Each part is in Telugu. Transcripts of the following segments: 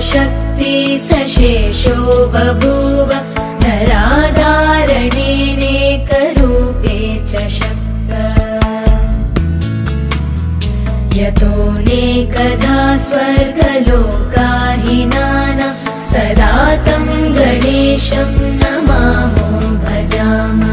शक्ति सशेषो बभूव नराधारणेनेकरूपे च शक्त यतोऽनेकधा स्वर्गलोकाहिनाना सदा तं गणेशं नमामो भजामः।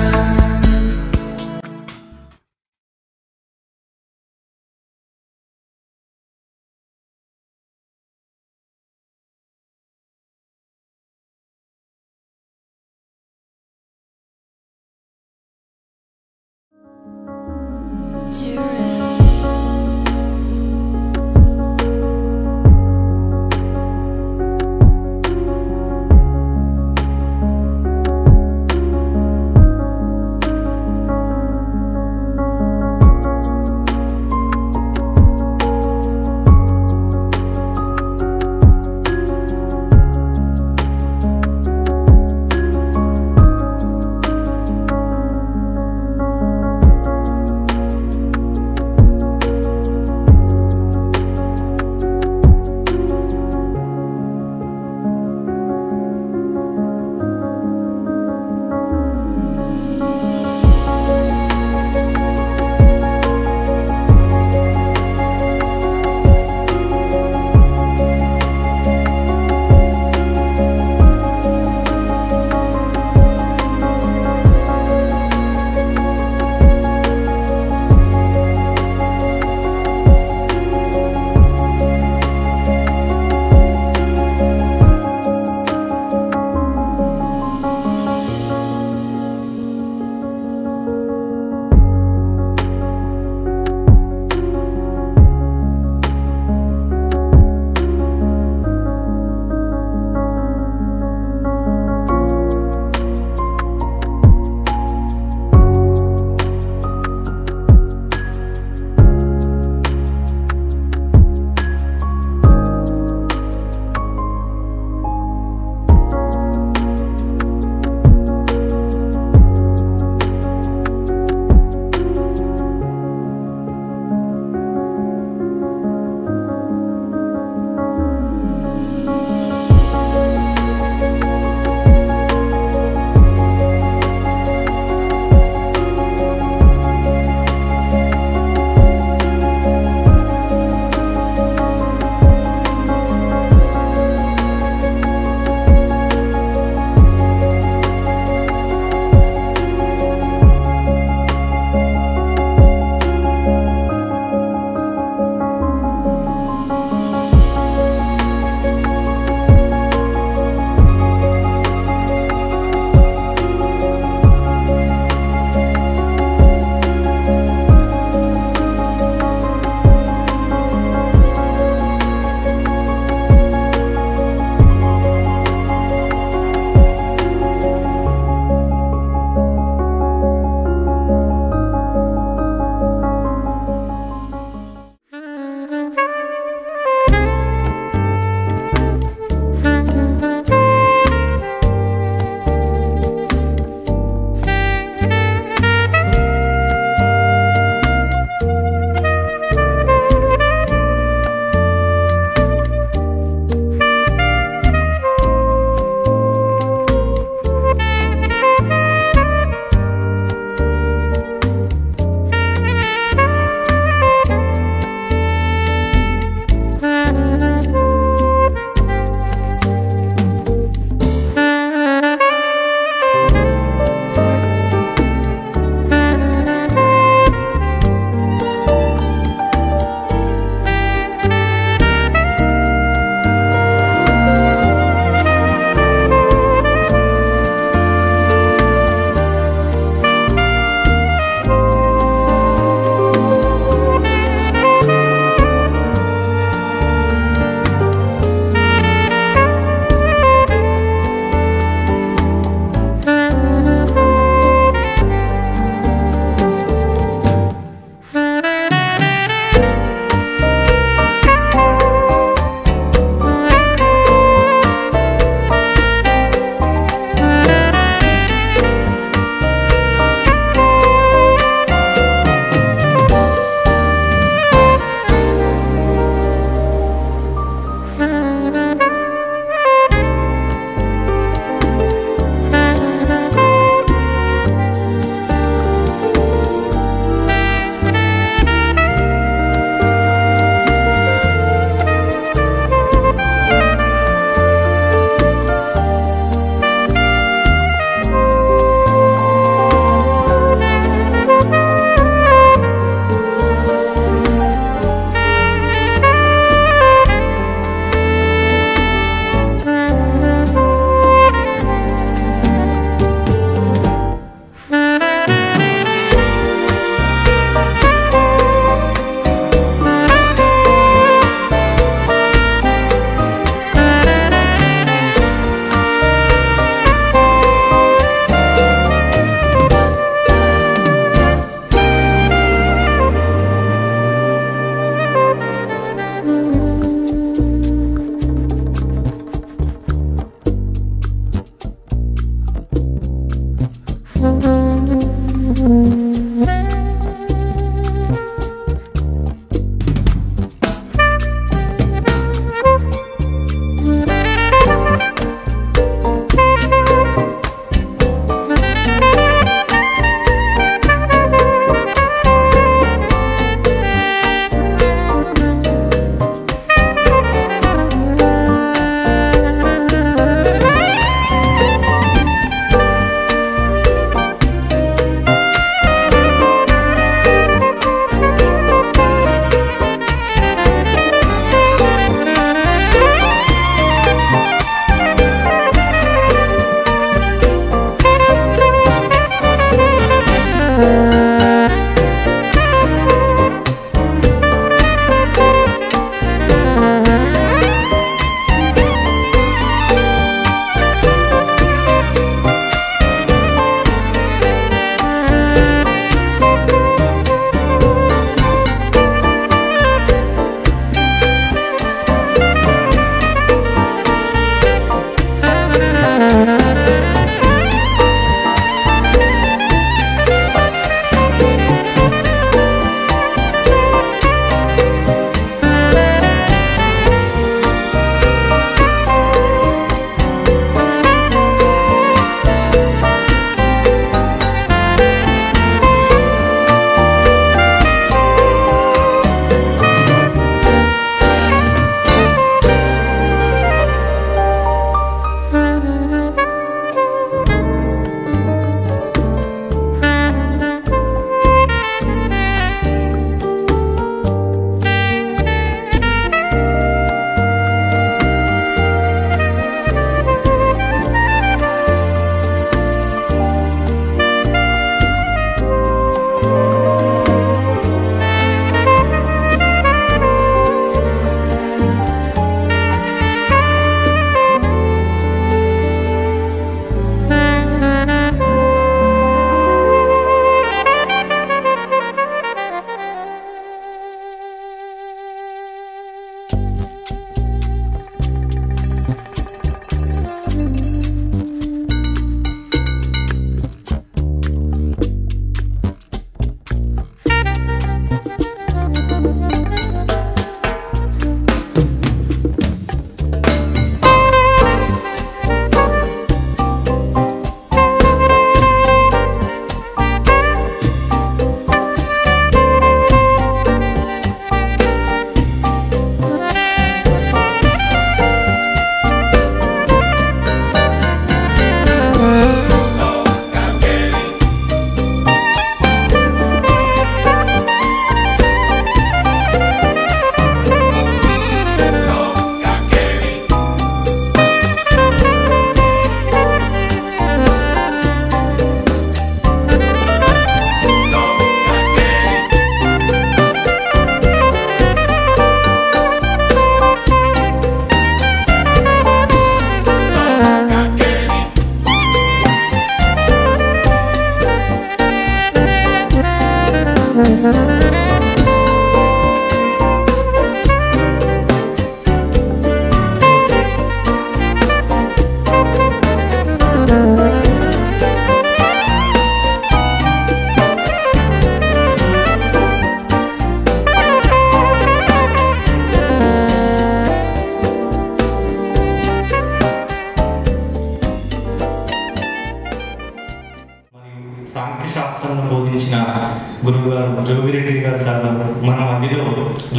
శేషగిరి గారు సార్ మన మధ్యలో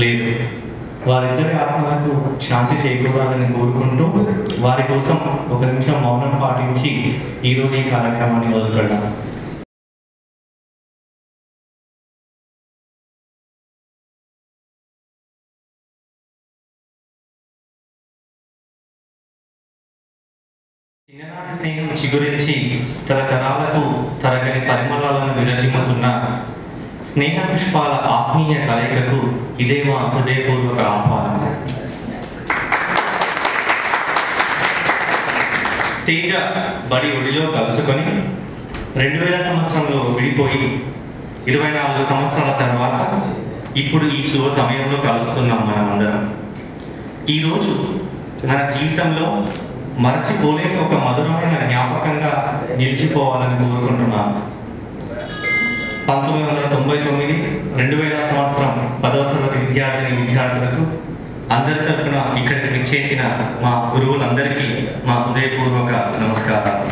లేదు. వారిద్దరి ఆత్మలకు శాంతి చేకూరాలని కోరుకుంటూ వారి కోసం ఒక నిమిషం మౌనం పాటించి ఈరోజు ఈ కార్యక్రమాన్ని మొదలుపెడదాం. చిన్ననాటి స్నేహం చిగురించి తరతరాలకు తరగని పరిమళాలను విరచిమ్ముతున్న స్నేహ పుష్పాల ఆత్మీయ కలయికకు ఇదే మా హృదయపూర్వక ఆహ్వానం. తేజ బడి ఒడిలో కలుసుకొని 2000 సంవత్సరంలో విడిపోయి 24 సంవత్సరాల తర్వాత ఇప్పుడు ఈ శుభ సమయంలో కలుస్తున్నాం మనమందరం. ఈరోజు మన జీవితంలో మరచిపోలేని ఒక మధురమైన జ్ఞాపకంగా నిలిచిపోవాలని కోరుకుంటున్నాను. 1999 2000 సంవత్సరం 10వ తరగతి విద్యార్థులకు అందరి తరఫున ఇక్కడికి విచ్చేసిన మా గురువులందరికీ మా హృదయపూర్వక నమస్కారాలు.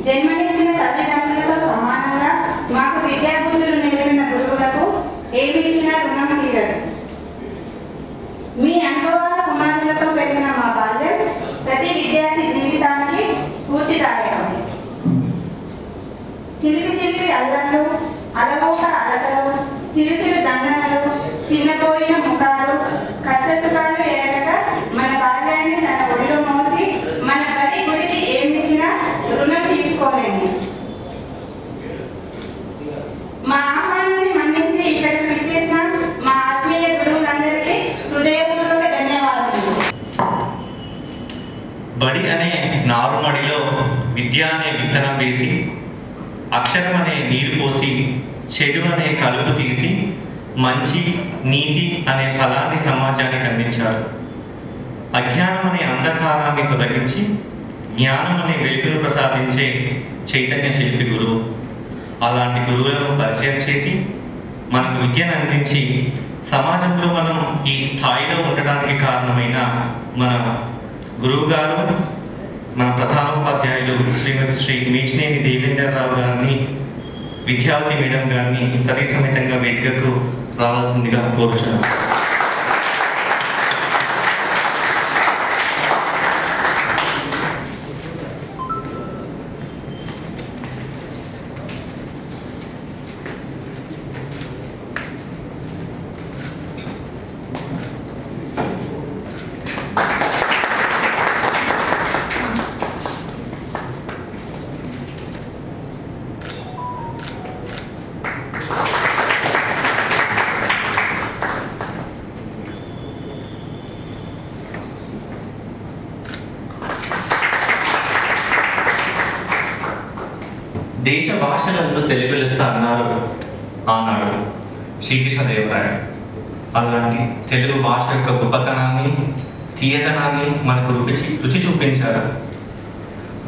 జన్మనిచ్చిన తల్లిదండ్రులతో సమానంగా మాకు విద్యాబుద్ధులు నేర్పిన గురువులకు ఏమి ఇచ్చినా రుణం తీరదు. మీ అనుభవాల పునాదులతో పెరిగిన మా బాల్యం ప్రతి విద్యార్థి జీవితానికి స్ఫూర్తిదాయకం. చిలిపి చిలిపి అల్లర్లు, అలవోక అలకలు, చిరుచిరు దండనలు, చిన్నపోయిన ముఖాలు, కష్టసుఖాలు ఏరక మన బాల్యాన్ని తన ఒడిలో మోసి మన బడి గుడికి ఏమిచ్చినా రుణం తీర్చుకోలేము. మా ఆహ్వానాన్ని మన్నించి ఇక్కడికి విచ్చేసిన మా ఆత్మీయ గురువులందరికీ హృదయపూర్వక ధన్యవాదాలు. బడి అనే నారుమడిలో విద్య అనే విత్తనం వేసి, అక్షరం అనే నీరు పోసి, చెడు అనే కలుపు తీసి, మంచి నీతి అనే ఫలాన్ని సమాజానికి అందించారు. అజ్ఞానం అనే అంధకారాన్ని తొలగించి జ్ఞానం అనే వెలుగును ప్రసాదించే చైతన్య శిల్పి గురువు. అలాంటి గురువులను పరిచయం చేసి మనకు విద్యను అందించి సమాజంలో మనం ఈ స్థాయిలో ఉండడానికి కారణమైన మన గురువు గారు, మన ప్రధానోపాధ్యాయులు శ్రీమతి శ్రీ మీచినేని దేవేంద్రరావు గారిని, విద్యార్థి మేడం గారిని సతీసమేతంగా వేదికకు రావాల్సిందిగా కోరుచున్నాను. దేశ భాషలందు తెలుగు లెస్స అన్నారు ఆనాడు శ్రీకృష్ణదేవరాయ. అలాంటి తెలుగు భాష యొక్క గొప్పతనాన్ని, తీయదనాన్ని మనకు రుచి చూపించారు.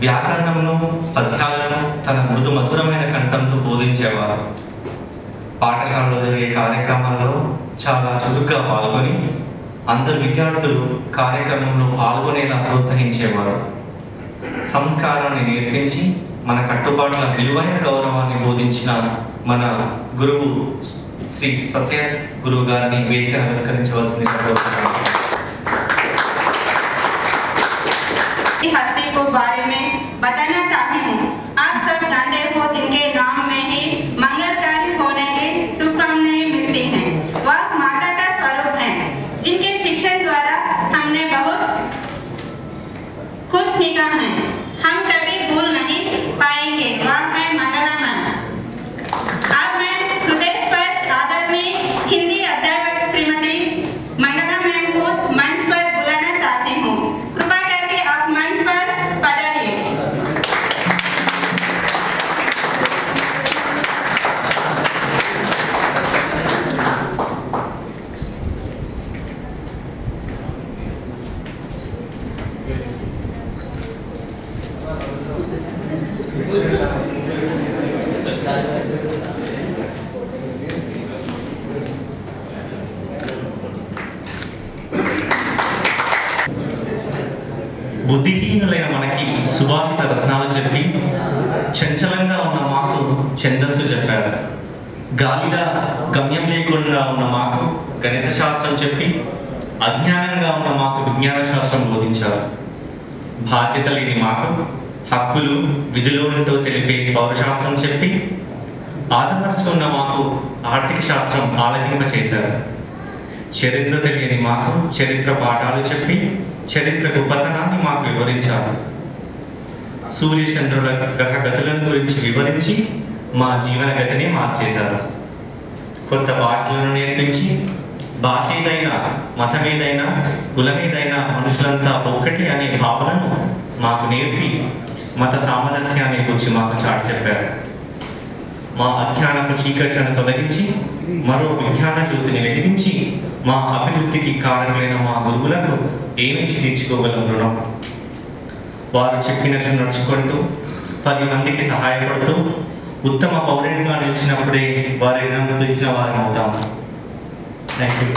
వ్యాకరణంను, పద్యాలను తన మృదు మధురమైన కంఠంతో బోధించేవారు. పాఠశాలలో జరిగే కార్యక్రమాల్లో చాలా చురుగ్గా పాల్గొని అందరు విద్యార్థులు కార్యక్రమంలో పాల్గొనేలా ప్రోత్సహించేవారు. సంస్కారాన్ని నేర్పించి మన కట్టుబాట్ల విలువైన గౌరవాన్ని బోధించిన మన గురువు శ్రీ సత్యాస్ గురువు గారిని వేదిక అలంకరించవలసిందిగా కోరుతున్నాను. हस्ती को बारे में बताना चाहती हूँ. आप सब जानते हो जिनके नाम में ही मंगलकारी होने की शुभकामनाएं मिलती हैं. वह माता का स्वरूप है, जिनके शिक्षण द्वारा हमने बहुत कुछ सीखा है. हम कभी भूल नहीं पाएंगे. वह है मंगला मैम. आज मैं हृदय स्पर्श आदरणीय हिंदी अध्यापक श्रीमती मंगला मैम को मंच पर बुलाना चाहती हूँ. कृपा करके आप मंच पर पधारिए. బుద్ధిహీనులైన మనకి సుభాషిత రత్నాలు చెప్పి చంచలంగా ఉన్న మాకు ఛందస్సు చెప్పారు. గాలిగా గమ్యం లేకుండా ఉన్న మాకు గణిత శాస్త్రం చెప్పి, అజ్ఞానంగా ఉన్న మాకు విజ్ఞాన శాస్త్రం బోధించారు. బాధ్యత లేని మాకు హక్కులు విధులేంటో తెలిపే పౌరశాస్త్రం చెప్పి, ఆదమరచి ఉన్న మాకు ఆర్థిక శాస్త్రం ఆలకింప చేశారు. చరిత్ర తెలియని మాకు చరిత్ర పాఠాలు చెప్పి, చరిత్ర గొప్పతనాన్ని మాకు వివరించారు. సూర్యచంద్రుల గ్రహ గతులను గురించి వివరించి మా జీవన గతిని మార్చేశారు. కొత్త భాషలను నేర్పించి, భాష ఏదైనా, మతం ఏదైనా, కులమేదైనా మనుషులంతా ఒక్కటి అనే భావనను మాకు నేర్పి, మత సామరస్యాన్ని గురించి మాకు చాటి చెప్పారు. మా అజ్ఞానపు చీకట్లను తొలగించి, మరో విజ్ఞాన జ్యోతిని వెలిగించి, మా అభివృద్ధికి కారణమైన మా గురువులకు ఏమిచ్చి తీర్చుకోగలం రుణం. వారు చెప్పినట్లు నడుచుకుంటూ 10 మందికి సహాయపడుతూ ఉత్తమ పౌరునిగా నిలిచినప్పుడే వారి రుణం తీర్చిన వారిని అవుతాము. Thank you.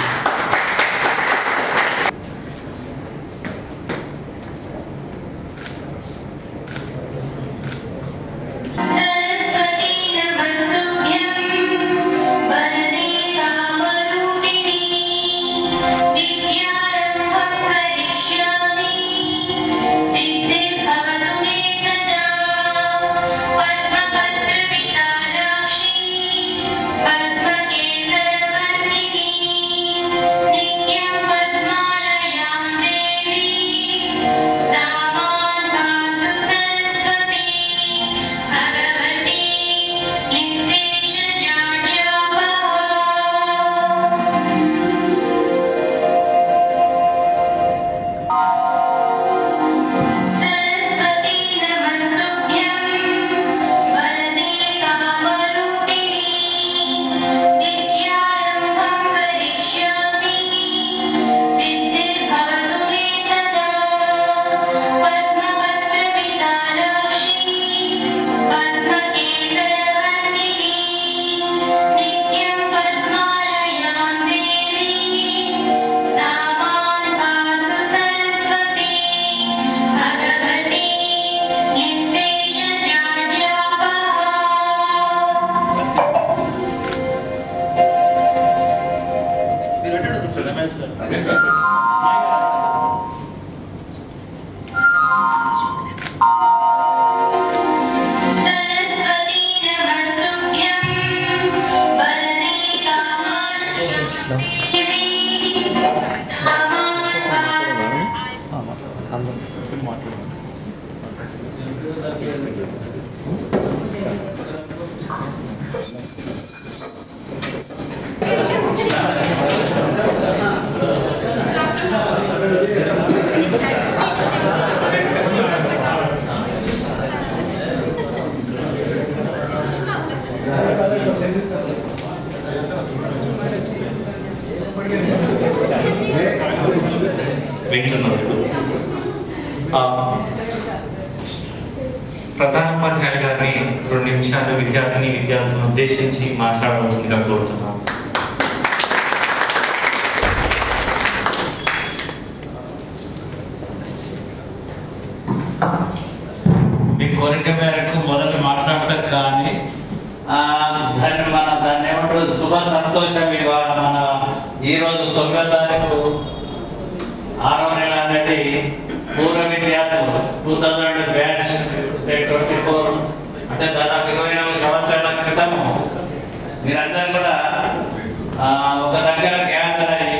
ప్రధానోపాధ్యాయులు గారిని 2 నిమిషాలు విద్యార్థులను ఉద్దేశించి మాట్లాడవలసిందిగా కోరుతున్నాను. మీ కోరిక మేరకు మొదలు మాట్లాడతాం కానీ దాన్ని ఏమంటారు శుభ సంతోషం మన ఈరోజు 9వ తారీఖు 6వ నెల అనేది పూర్వ విద్యార్థులు 2000 బ్యాచ్ 24 అంటే దాదాపు 24 సంవత్సరాల క్రితం మీరందరూ కూడా ఒక దగ్గర గ్యాదర్ అయ్యి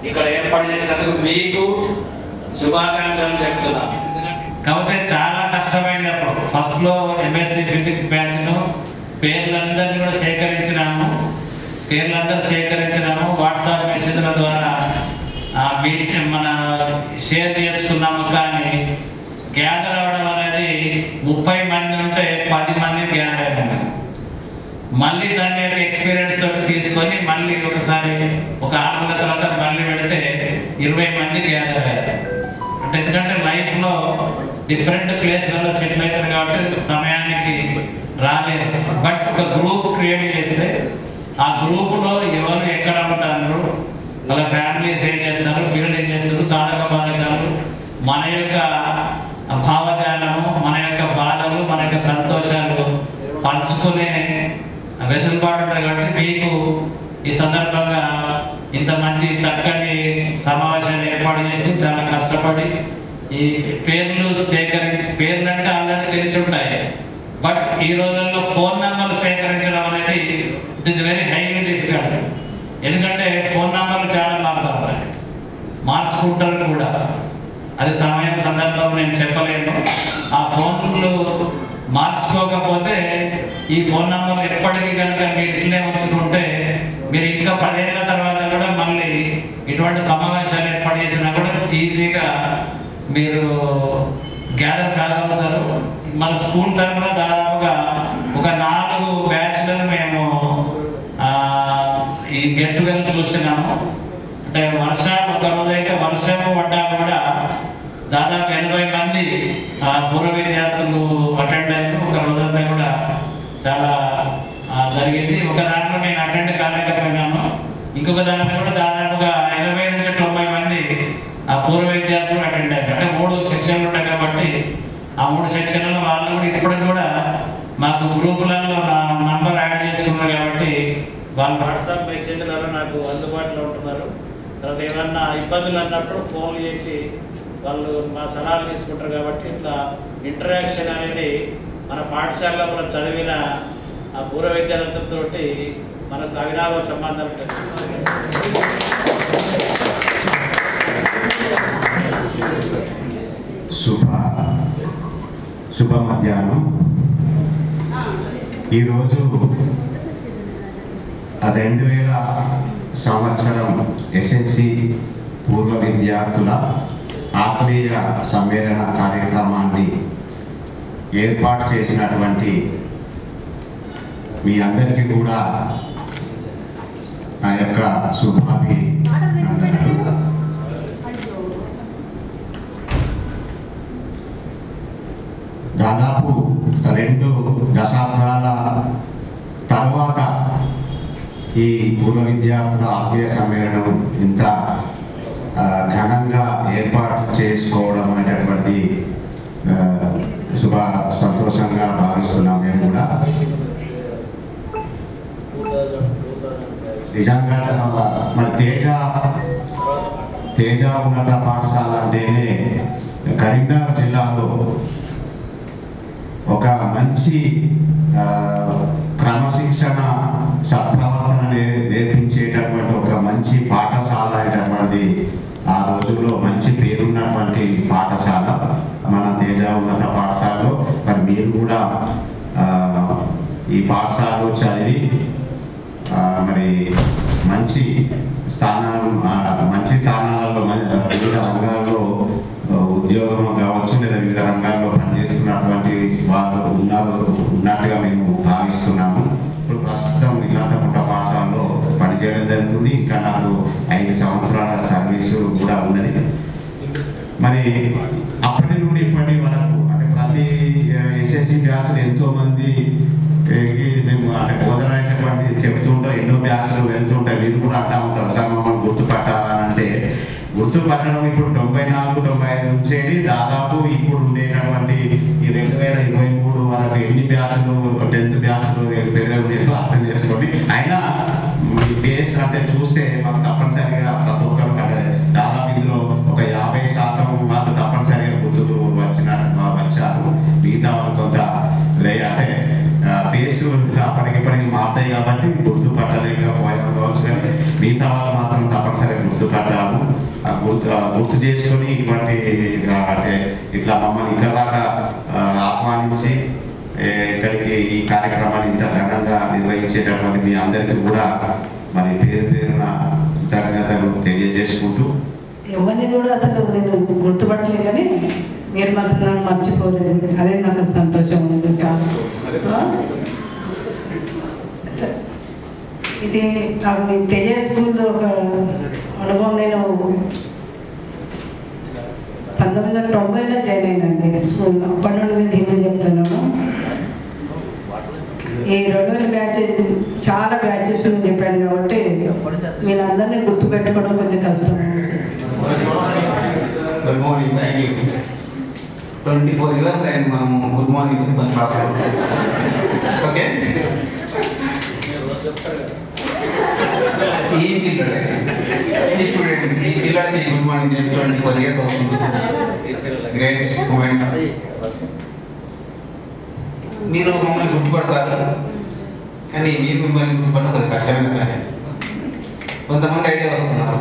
ఇక్కడ ఏర్పాటు చేసినందుకు మీకు శుభాకాంక్షలు చెప్తున్నాం. కాకపోతే చాలా కష్టమైంది. అప్పుడు ఫస్ట్లో MSc ఫిజిక్స్ బ్యాచ్ను పేర్లందరినీ కూడా సేకరించినాము. వాట్సాప్ మెసేజ్ల ద్వారా మన షేర్ చేసుకున్నాము. కానీ గ్యాదర్ అవ్వడం అనేది 30 మంది ఉంటే 10 మంది గ్యాదర్ అయినాము. మళ్ళీ దాన్ని ఎక్స్పీరియన్స్ తోటి తీసుకొని మళ్ళీ ఒకసారి ఒక 6 నెలల తర్వాత మళ్ళీ పెడితే 20 మంది గ్యాదర్ అయ్యారు. అంటే ఎందుకంటే లైఫ్లో డిఫరెంట్ ప్లేస్లలో సెటిల్ అవుతారు కాబట్టి సమయానికి రాలేదు. బట్ ఒక గ్రూప్ క్రియేట్ చేస్తే ఆ గ్రూపులో ఎవరు ఎక్కడ ఉంటారు, వాళ్ళ ఫ్యామిలీస్ ఏం చేస్తారు, పిల్లలు ఏం చేస్తారు, సాధక బాధకాలు, మన యొక్క భావజాలము, మన యొక్క బాధలు, మన యొక్క సంతోషాలు పంచుకునే వెసులుబాటు ఉంటుంది కాబట్టి మీకు ఈ సందర్భంగా ఇంత మంచి చక్కని సమావేశాన్ని ఏర్పాటు చేసి చాలా కష్టపడి ఈ పేర్లు పేర్లు అంటే ఆల్రెడీ తెలిసి ఉంటాయి, బట్ ఈ రోజుల్లో ఫోన్ నెంబర్లు సేకరించడం అనేది it is very highly difficult. ఎందుకంటే ఫోన్ నెంబర్లు చాలా మారుతాయి, మార్చుకుంటారు కూడా. అది సమయం సందర్భం నేను చెప్పలేను. ఆ ఫోన్లు మార్చుకోకపోతే ఈ ఫోన్ నెంబర్లు ఎప్పటికీ కనుక మీరు ఇట్లే ఉంచుకుంటే మీరు ఇంకా 10 ఏళ్ళ తర్వాత కూడా మళ్ళీ ఇటువంటి సమావేశాలు ఏర్పాటు చేసినా కూడా ఈజీగా మీరు గ్యాదర్ కాగలుగుతారు. మన స్కూల్ తరఫున దాదాపుగా ఒక 4 బ్యాచ్లను మేము ఈ గెట్ టుగెదర్ చూస్తున్నాము. అంటే వర్షాలు ఒక రోజు అయితే వర్షము పడ్డా కూడా దాదాపు 80 మంది పూర్వ విద్యార్థులు అటెండ్ అయ్యారు. ఒక రోజంతా కూడా చాలా జరిగింది. ఒక దాంట్లో నేను అటెండ్ కాలేకపోయినాను, ఇంకొక దాంట్లో కూడా దాదాపుగా 80 నుంచి 90 మంది పూర్వ విద్యార్థులు అటెండ్ అయ్యారు. అంటే 3 సెక్షన్లు ఉంటాయి కాబట్టి ఆ 3 సెక్షన్లలో వాళ్ళు కూడా ఇప్పటికి కూడా మాకు గ్రూపులలో నా నంబర్ యాడ్ చేసుకున్నారు కాబట్టి వాళ్ళు వాట్సాప్ మెసేజ్లలో నాకు అందుబాటులో ఉంటున్నారు. తర్వాత ఏమన్నా ఇబ్బందులు అన్నప్పుడు ఫోన్లు చేసి వాళ్ళు మా సలహాలు తీసుకుంటారు. కాబట్టి ఇట్లా ఇంటరాక్షన్ అనేది మన పాఠశాలలో కూడా చదివిన ఆ పూర్వ విద్యార్థులతో మనకు అవినాభ సంబంధం ఉంటుంది. శుభ మధ్యాహ్నం. ఈరోజు 2000 సంవత్సరం ఎస్ఎస్సి పూర్వ విద్యార్థుల ఆత్మీయ సమ్మేళన కార్యక్రమాన్ని ఏర్పాటు చేసినటువంటి మీ అందరికీ కూడా నా యొక్క శుభాభినందనలు. దాదాపు 2 దశాబ్దాల తర్వాత ఈ పూర్వ విద్యార్థుల ఆత్మీయ సమ్మేళనం ఇంత ఘనంగా ఏర్పాటు చేసుకోవడం అనేటటువంటి సంతోషంగా భావిస్తున్నాం. మేము కూడా నిజంగా మరి తేజ ఉన్నత పాఠశాల అంటేనే కరీంనగర్ జిల్లాలో ఒక మంచి క్రమశిక్షణ సత్ప్రవర్తన నేర్పించేటటువంటి ఒక మంచి పాఠశాల అనేటటువంటి ఆ రోజుల్లో మంచి పేరున్నటువంటి పాఠశాల మన తేజ ఉన్నత పాఠశాలలో. మరి మీరు కూడా ఈ పాఠశాలలో చదివి మరి మంచి స్థానాలలో వివిధ రంగాల్లో ఉద్యోగం కావచ్చు లేదా వివిధ రంగాల్లో పనిచేస్తున్నటువంటి వాళ్ళు ఉన్నట్టుగా మేము భావిస్తున్నాము. ఇప్పుడు ప్రస్తుతం ఇల్లంతకుంట పాఠశాలలో పనిచేయడం జరుగుతుంది. ఇంకా నాకు 5 సంవత్సరాల సర్వీసు కూడా ఉన్నది. మరి అప్పటి నుండి ఇప్పటి వరకు అంటే ప్రతి ఎస్ఎస్సి బ్యాచ్లు ఎంతోమంది మేము అంటే బోధనటువంటి చెప్తుంటాం, ఎన్నో బ్యాచ్లు వెళ్తుంటాయి. మీరు కూడా అంటా ఉంటారు సార్ మమ్మల్ని గుర్తుపట్టాలని. అంటే గుర్తుపట్టడం ఇప్పుడు 94-95 నుంచేది దాదాపు ఇప్పుడు ఉండేటటువంటి ఈ 2023 వరకు ఎన్ని బ్యాచ్లు 10th బ్యాచ్లు పెరగలేదు అర్థం చేసుకోండి. అయినా మీ బేస్ అంటే చూస్తే మాకు తప్పనిసరిగా ప్రతి ఒక్కరు అంటే దాదాపు ఇందులో ఒక 50% వాళ్ళు తప్పనిసరిగా గుర్తులు వచ్చారు. మిగతా వాళ్ళు కొంత అంటే ఫేస్ అప్పటికిప్పటికి మారుతాయి కాబట్టి గుర్తుపట్టలేకపోయాము కావచ్చు, కానీ మిగతా వాళ్ళు మాత్రం తప్పనిసరిగా గుర్తుపట్టాము. గుర్తు చేసుకొని ఇటువంటి అంటే ఇట్లా మమ్మల్ని ఇక్కడ దాకా ఆహ్వానించి ఇక్కడికి ఈ కార్యక్రమాన్ని ఇంత ఘనంగా నిర్వహించేటటువంటి మీ అందరికీ కూడా మరి పేరున కృతజ్ఞతలు తెలియజేసుకుంటూ, ఎవరిని కూడా అసలు నేను గుర్తుపట్టలేదు కానీ మీరు మాత్రం నన్ను మర్చిపోలేదు. అదే నాకు సంతోషం ఉంది చాలా. ఇది నాకు తెలియ స్కూల్లో ఒక అనుభవం. నేను 1990లో జాయిన్ అయినండి స్కూల్లో. అప్పటి నుండి నేను ఏమీ చెప్తున్నాను. ఈ 2000 బ్యాచెస్ చాలా బ్యాచెస్ నేను చెప్పాను కాబట్టి వీళ్ళందరినీ గుర్తుపెట్టుకోవడం కొంచెం కష్టం. Good morning. Thank you. 24 years and మనం గుడ్ మార్నింగ్ చెప్పాను క్లాస్. ఓకే, ఈ పిల్లలే ఈ స్టూడెంట్స్ ఈ పిల్లలకి గుడ్ మార్నింగ్ చెప్పండి కొద్దిగా అవుతుంది గ్రేట్ మూమెంట్ మీరు మమ్మల్ని గుర్తుపడతారు కానీ మీరు మిమ్మల్ని గుర్తుపడడం కొద్దిగా కష్టమే కొంతమంది ఐడియా వస్తున్నారు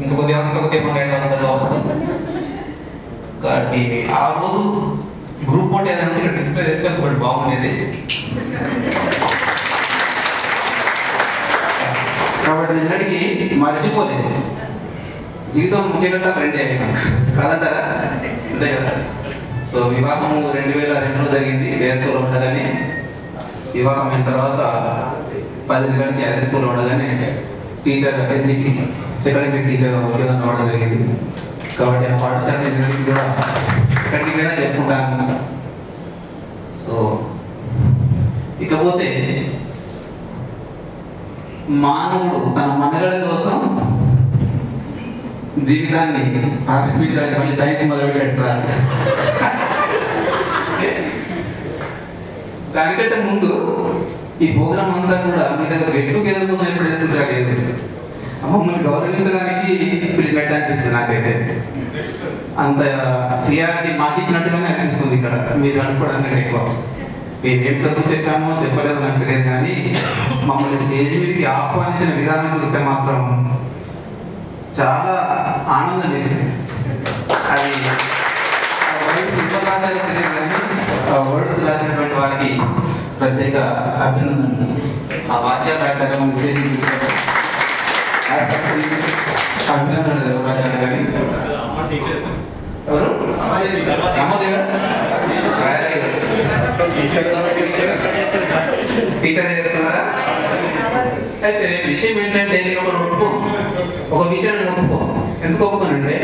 ఇంకా కొద్దిగా మంది ఐడియా వస్తారు కావచ్చు కాబట్టి ఆ రోజు గ్రూప్ ఫోటో ఏదంటే ఇక్కడ డిస్ప్లే చేస్తే ఒకటి బాగుండేది కాబట్టి నిన్నటికి మర్చిపోలేదు జీవితం ముఖ్యంగా రెండే కాదంటారా అంతే కదా సో వివాహం 2002లో జరిగింది ఇదే స్కూల్లో ఉండగానే వివాహం అయిన తర్వాత 10 నెలలకి అదే స్కూల్లో ఉండగానే టీచర్ ఎల్జీకి సెకండరీ టీచర్ ఉద్యోగం రావడం జరిగింది కాబట్టి ఆ పాఠశాల కూడా ఎక్కడికి పోయినా చెప్పుకుంటాను సో ఇకపోతే మానవుడు తన మనుగడ కోసం జీవితాన్ని ఆక్రమించడానికి మళ్ళీ సైన్స్ మొదలుపెట్టాడు సార్ దానికంటే ముందు ఈ ప్రోగ్రామ్ అంతా కూడా మీరు గెట్ టుగెదర్ కోసం ఎప్పుడు వేసుకుంటారు లేదు మమ్మల్ని గౌరవించడానికి పిలిచినట్టు అనిపిస్తుంది నాకైతే అంత క్లియారిటీ మాకు ఇచ్చినట్టుగానే అనిపిస్తుంది ఇక్కడ మీరు కలుసుకోవడానికి ఎక్కువ మేము ఏం చదువు చెప్పామో చెప్పలేదో నాకు తెలియదు కానీ మమ్మల్ని స్టేజ్ మీదకి ఆహ్వానించిన విధానం చూస్తే మాత్రం చాలా ఆనందం వేసింది అది తెలియదు కానీ వర్డ్స్ రాసినటువంటి వారికి ప్రత్యేక అభినందనలు ఆ వాక్యాలు రాశారు మన స్టేజ్ అభినందనలు ఎవరు రాశారు కానీ ఎవరు టీచర్ చేస్తున్నారా అయితే విషయం ఏంటంటే నేను ఒక విషయాన్ని ఒప్పుకో ఎందుకు ఒప్పుకోనంటే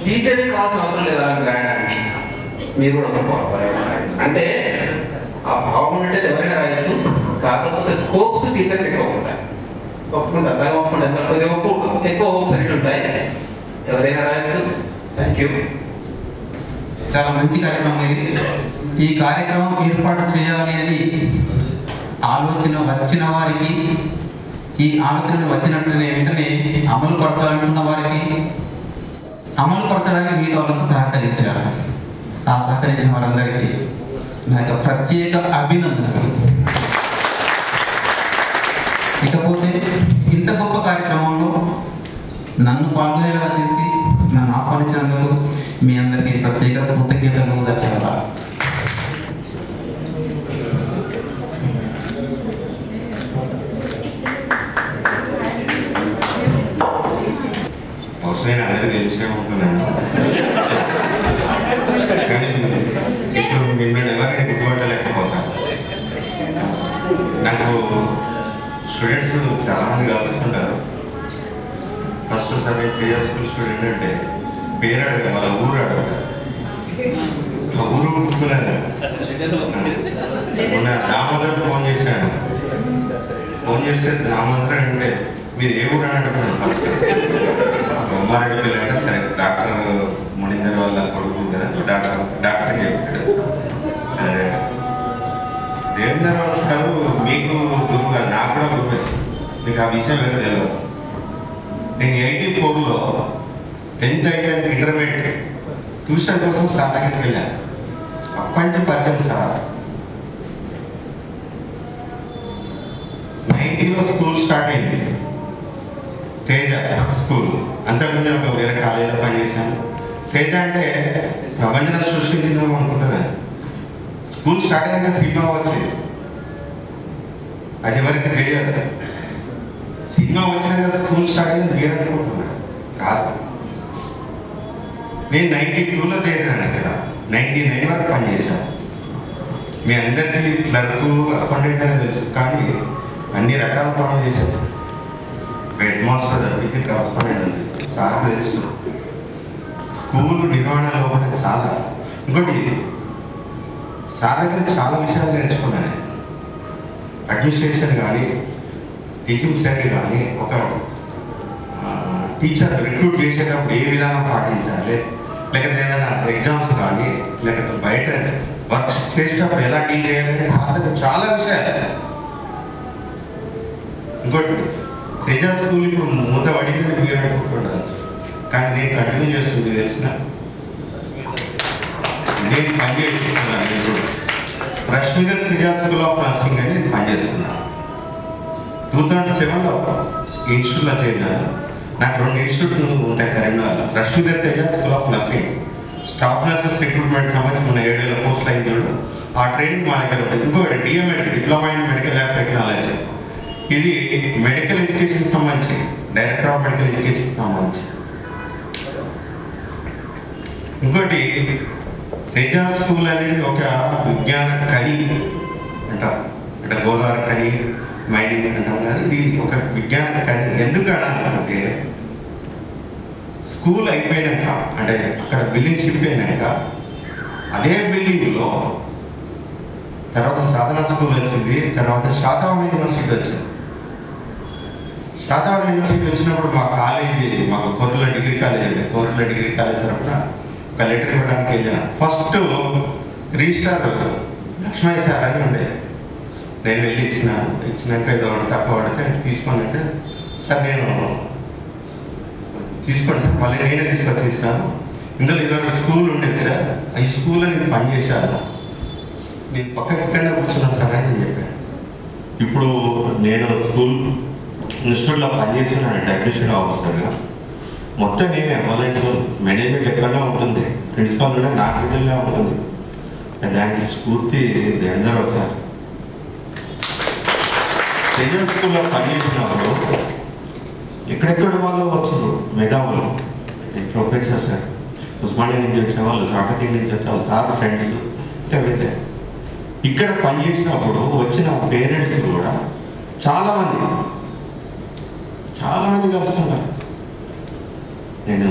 టీచర్ని కావాల్సిన అవసరం లేదు అలాంటి రాయడానికి మీరు కూడా ఒప్పుకోవాలి అంటే ఆ భావం అంటే ఎవరైనా రాయొచ్చు కాకపోతే స్కోప్స్ టీచర్స్ ఎక్కువ ఉంటాయి ఒప్పుకుంటారు సగం ఒప్పుకుంటారు కొద్దిగా ఎక్కువ హోప్స్ అనేవి ఉంటాయి ఎవరైనా రాయొచ్చు థ్యాంక్ యూ చాలా మంచి కార్యక్రమం ఇది ఈ కార్యక్రమం ఏర్పాటు చేయాలి అని ఆలోచన వచ్చిన వారికి ఈ ఆలోచన వచ్చినట్లనే వెంటనే అమలు పరచాలనుకున్న వారికి అమలు పరచడానికి మీతో వాళ్ళంతా సహకరించారు ఆ సహకరించిన వారందరికీ నా యొక్క ప్రత్యేక అభినందనలు ఇకపోతే ఇంత గొప్ప కార్యక్రమంలో నన్ను పాల్గొనేలా చేసి నన్ను ఆహ్వానించినందుకు మీ అందరికీ ప్రత్యేక కృతజ్ఞతలు ధన్యవాదాలు నేను అందరికీ తెలిసే ఉంటున్నాను కానీ ఇప్పుడు మిమ్మల్ని ఎవరిని గుర్తుపట్టలేకపోతాను నాకు స్టూడెంట్స్ చాలామంది కలుస్తుంటారు first sir Priya school student అంటే పేరు అడగ వాళ్ళ ఊరు అడగ ఆ ఊరు గుర్తున్నాను మొన్న దామోదర్ ఫోన్ చేశాను ఫోన్ చేస్తే దామోదర్ అంటే మీరు ఏ ఊరు అని అడుగుతున్నాను ఫస్ట్ బొమ్మారెడ్డి పిల్లలు అంటే సరే డాక్టర్ మునిందర్ వాళ్ళ కొడుకు కదా డాక్టర్ అని చెప్పాడు దేవేందర్ రావు సారు మీకు గురువు కాదు నాకు కూడా గురువే మీకు ఆ విషయం ఏదో తెలియదు నేను 84లో 10th అయిపోయాక ఇంటర్మీడియట్ ట్యూషన్ కోసం సార్ దగ్గరికి వెళ్ళాను అప్పటి నుంచి పరిచయం సార్ 90లో స్కూల్ స్టార్ట్ అయింది తేజ స్కూల్ అంతకుముందు ఒక వేరే కాలేజీలో పనిచేశాను తేజ అంటే ప్రపంచం సృష్టించిందాం అనుకుంటున్నాను స్కూల్ స్టార్ట్ అయ్యాక సినిమా వచ్చింది అది ఎవరికి తెలియదు సినిమా వచ్చినాక స్కూల్ స్టార్ట్ అయింది మీరు అనుకుంటున్నాను కాదు నేను 92లో చేరినాను ఇక్కడ 99 వరకు పనిచేశాను మీ అందరికీ క్లర్కు అకౌంటెంట్ అని తెలుసు కానీ అన్ని రకాల పనులు చేశాను హెడ్ మాస్టర్ తప్పించి కరస్పాండెంట్ ఉంది సార్ తెలుసు స్కూల్ నిర్వహణ లోపల చాలా ఇంకోటి సార్ దగ్గర చాలా విషయాలు నేర్చుకున్నాను అడ్మినిస్ట్రేషన్ కానీ టీచింగ్ సైడ్ కానీ ఒక టీచర్ రిక్రూట్ చేసేటప్పుడు ఏ విధానం పాటించాలి లేకపోతే ఏదైనా ఎగ్జామ్స్ కానీ లేకపోతే బయట వర్క్స్ చేసేటప్పుడు ఎలా డీల్ చేయాలంటే సార్ దగ్గర చాలా విషయాలు ఇంకోటి తేజ స్కూల్ ఇప్పుడు మూత పడిందని మీరు అనుకుంటుండవచ్చు, కానీ నేను కంటిన్యూ చేస్తుంది మీకు తెలిసిన నేను పనిచేస్తున్నాను. ఇప్పుడు రష్మిద తేజ స్కూల్ ఆఫ్ నర్సింగ్ అని నేను పనిచేస్తున్నాను. 2007లో ఇన్స్టిట్యూట్లో చేరినాను. నాకు 2 ఇన్స్టిట్యూట్లు ఉంటాయి కరీంనగర్లో. రష్మిద Teja school of nursing staff nurses recruitment సంబంధించి మన 7,000 పోస్టులు అయింది చూడు, ఆ ట్రైనింగ్ మా దగ్గర ఉంటుంది. ఇంకోటి డిఎంఎడ్, diploma in medical lab technology. ఇది మెడికల్ ఎడ్యుకేషన్ సంబంధించి, డైరెక్టర్ ఆఫ్ మెడికల్ ఎడ్యుకేషన్ సంబంధించి. ఇంకోటి తేజ స్కూల్ అనేది ఒక విజ్ఞాన కని అంటారు, అంటే గోదావరి కని మైనింగ్ అంటాం కానీ ఇది ఒక విజ్ఞాన కని. ఎందుకు అనాలంటే స్కూల్ అయిపోయినాక, అంటే అక్కడ బిల్డింగ్ షిఫ్ట్ అయినాక అదే బిల్డింగ్లో తర్వాత సాధన స్కూల్ వచ్చింది, తర్వాత శాతవాహన యూనివర్సిటీ వచ్చింది. శాతవాహన యూనివర్సిటీ వచ్చినప్పుడు మా కాలేజీ, మాకు కోరుల డిగ్రీ కాలేజ్ అండి, కోరుల డిగ్రీ కాలేజ్ తరఫున ఒక లెటర్ ఇవ్వడానికి వెళ్ళాను. ఫస్ట్ రిజిస్టార్ లక్ష్మయ్య సార్ అని ఉండేది. నేను వెళ్ళి ఇచ్చినాక ఏదో తక్కువ పడితే తీసుకోండి అంటే, సార్ నేను తీసుకోండి సార్, మళ్ళీ నేనే తీసుకొచ్చి ఇస్తాను. ఇందులో ఇదొక స్కూల్ ఉండేది సార్, ఈ స్కూల్లో నేను పనిచేశాను, నేను పక్కకి ఎక్కడ కూర్చున్నాను సార్ అని నేను చెప్పాను. ఇప్పుడు నేను స్కూల్ ఇన్స్టిట్యూట్లో పనిచేస్తున్నాను అడ్మినిస్ట్రేటివ్ ఆఫీసర్గా. మొత్తం నేనే ఎంబులెన్స్ మేనేజ్మెంట్ ఎక్కడో ఉంటుంది, ప్రిన్సిపాల్ కూడా నా చేతుల్లో ఉంటుంది. దానికి స్ఫూర్తి దేవేంద్రరావు సార్. తేజ స్కూల్లో పనిచేసినప్పుడు ఎక్కడెక్కడ వాళ్ళు వచ్చారు మేధావులు, ప్రొఫెసర్ సార్, ఉస్మానియా నుంచి వచ్చేవాళ్ళు, కాకతీయ నుంచి వచ్చేవాళ్ళు, సార్ ఫ్రెండ్స్ అయితే ఇక్కడ పనిచేసినప్పుడు వచ్చిన పేరెంట్స్ కూడా చాలామంది కలుస్తున్నారు. నేను